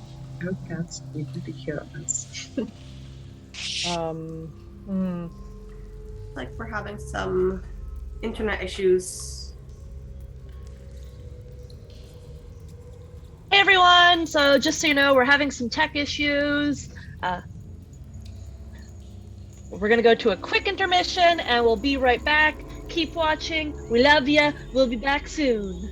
Cat's able to hear us. Like we're having some internet issues. Hey everyone! So just so you know, we're having some tech issues. We're gonna go to a quick intermission and we'll be right back. Keep watching. We love ya. We'll be back soon.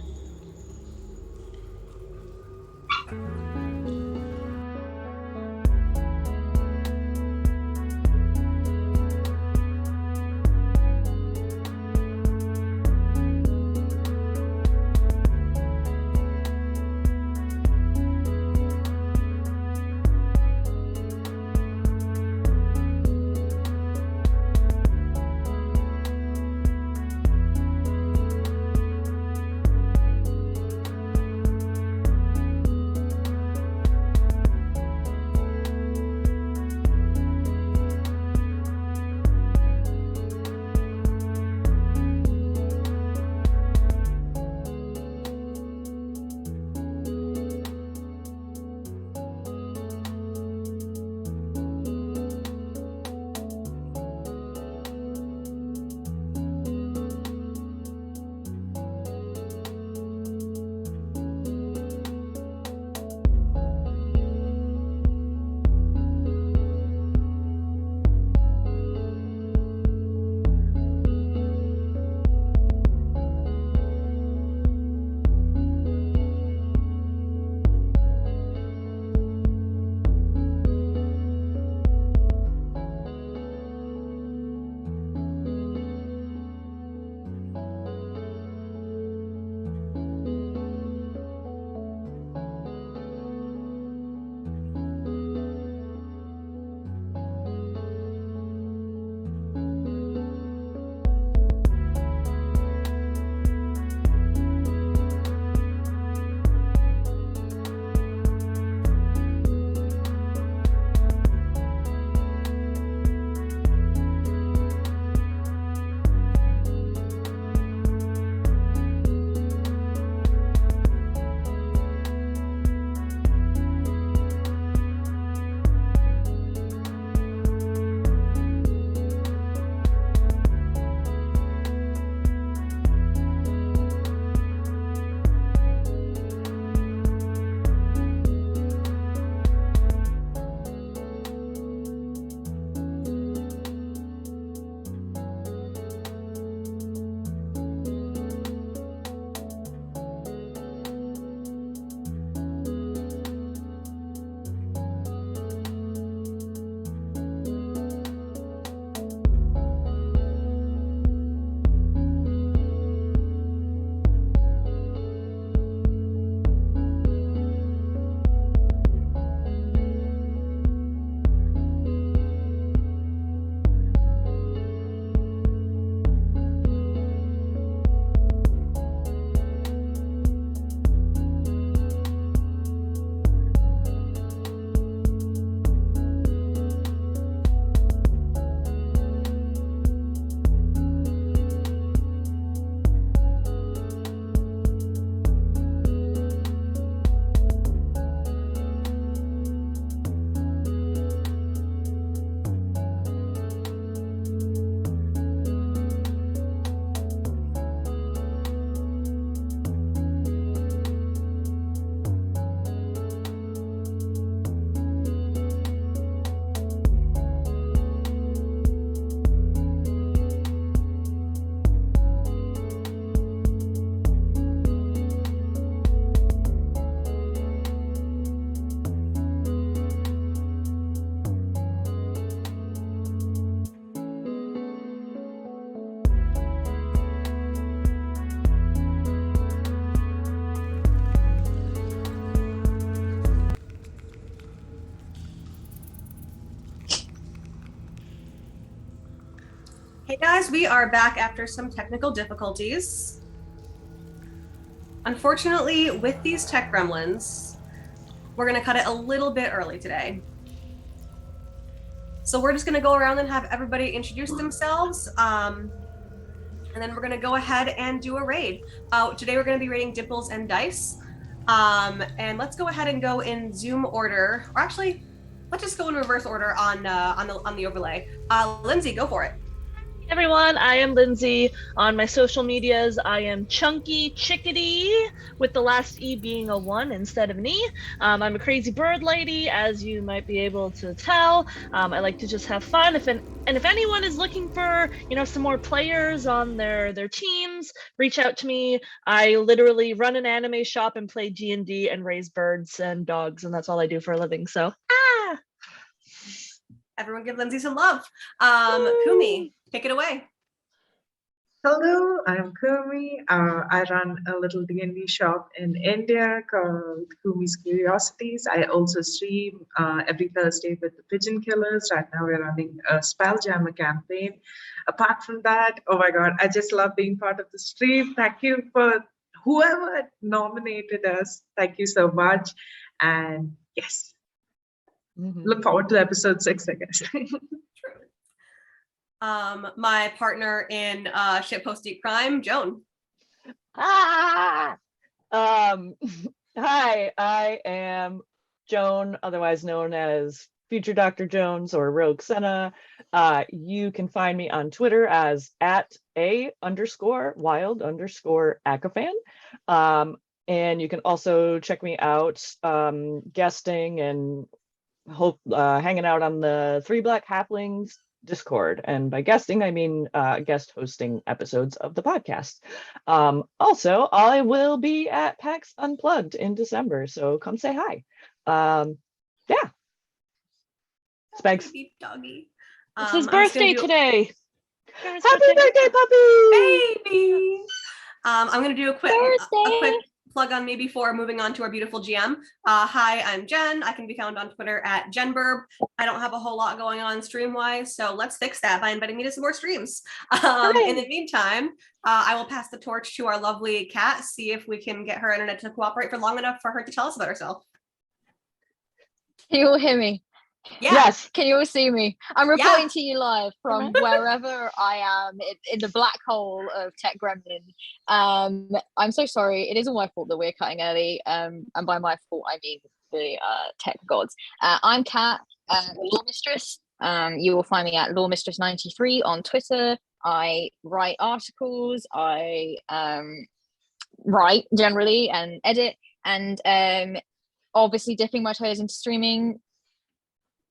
guys, we are back after some technical difficulties. Unfortunately, with these tech gremlins, we're going to cut it a little bit early today. So we're just going to go around and have everybody introduce themselves. And then we're going to go ahead and do a raid. Today we're going to be raiding Dimples and Dice. And let's go ahead and go in Zoom order. Or actually, let's just go in reverse order on the overlay. Lindsay, go for it. Hey everyone, I am Lindsay. On my social medias, I am Chunky Chickadee, with the last E being a 1 instead of an E. I'm a crazy bird lady, as you might be able to tell. I like to just have fun. If anyone is looking for, some more players on their teams, reach out to me. I literally run an anime shop and play D&D and raise birds and dogs, and that's all I do for a living. So, Everyone give Lindsay some love. Kumi, take it away. Hello, I'm Kumi. I run a little D&D shop in India called Kumi's Curiosities. I also stream every Thursday with the Pigeon Killers. Right now we're running a Spelljammer campaign. Apart from that, oh my God, I just love being part of the stream. Thank you for whoever nominated us. Thank you so much. And yes, look forward to episode 6, I guess. My partner in Shitpost Deep Crime, Joan. Hi, I am Joan, otherwise known as Future Dr. Jones or Rogue Senna. You can find me on Twitter as @A_wild_Akafan. And you can also check me out guesting and hanging out on the Three Black Halflings Discord, and by guesting I mean guest hosting episodes of the podcast. Also, I will be at PAX Unplugged in December, so come say hi. Yeah. Spags. Doggy. It's his birthday today. Happy birthday, puppy! Baby! I'm gonna do a quick plug on me before moving on to our beautiful GM. Hi, I'm Jen. I can be found on Twitter at JenBurb. I don't have a whole lot going on stream-wise, so let's fix that by inviting me to some more streams. In the meantime, I will pass the torch to our lovely cat, see if we can get her internet to cooperate for long enough for her to tell us about herself. Can you all hear me? Yeah. Yes. Can you all see me? I'm reporting to you live from wherever I am in the black hole of Tech Gremlin. I'm so sorry. It isn't my fault that we're cutting early. And by my fault, I mean the tech gods. I'm Kat, Law Mistress. You will find me at LawMistress93 on Twitter. I write articles. I write generally and edit, and obviously dipping my toes into streaming.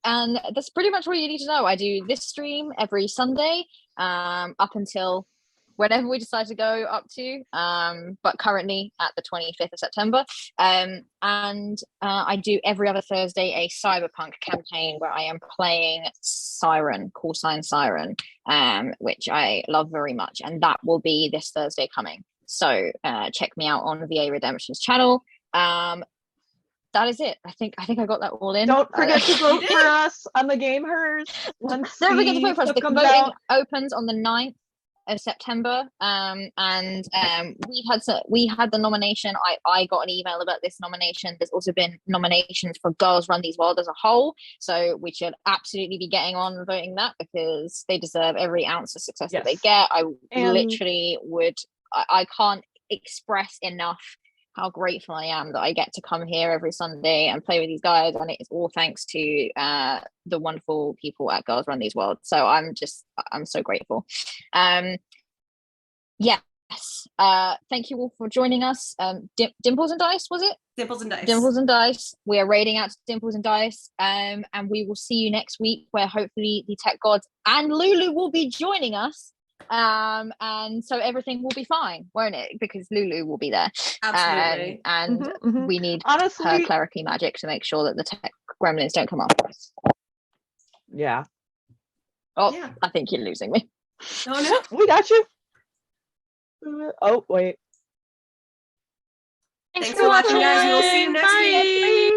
And that's pretty much all you need to know. I do this stream every Sunday, up until whenever we decide to go up to, but currently at the 25th of September. And I do every other Thursday a cyberpunk campaign where I am playing Siren, call sign Siren, which I love very much. And that will be this Thursday coming. So check me out on VA Redemption's channel. That is it. I think I got that all in. Don't forget to vote for us on the Game Hers. Don't forget to vote for us. The voting opens on the 9th of September. And we had the nomination. I got an email about this nomination. There's also been nominations for Girls Run These Wild as a whole. So we should absolutely be getting on and voting that, because they deserve every ounce of success that they get. I can't express enough how grateful I am that I get to come here every Sunday and play with these guys, and it's all thanks to the wonderful people at Girls Run These Worlds. So I'm so grateful. Yes. Thank you all for joining us. Dimples and Dice, was it? Dimples and Dice. Dimples and Dice. We are raiding out to Dimples and Dice, and we will see you next week, where hopefully the tech gods and Lulu will be joining us. And so everything will be fine, won't it? Because Lulu will be there. Absolutely. And we need Honestly, her clericy magic to make sure that the tech gremlins don't come after us. Yeah. Oh, yeah. I think you're losing me. Oh no, we got you. Oh wait. Thanks for watching, guys. We'll see you next week.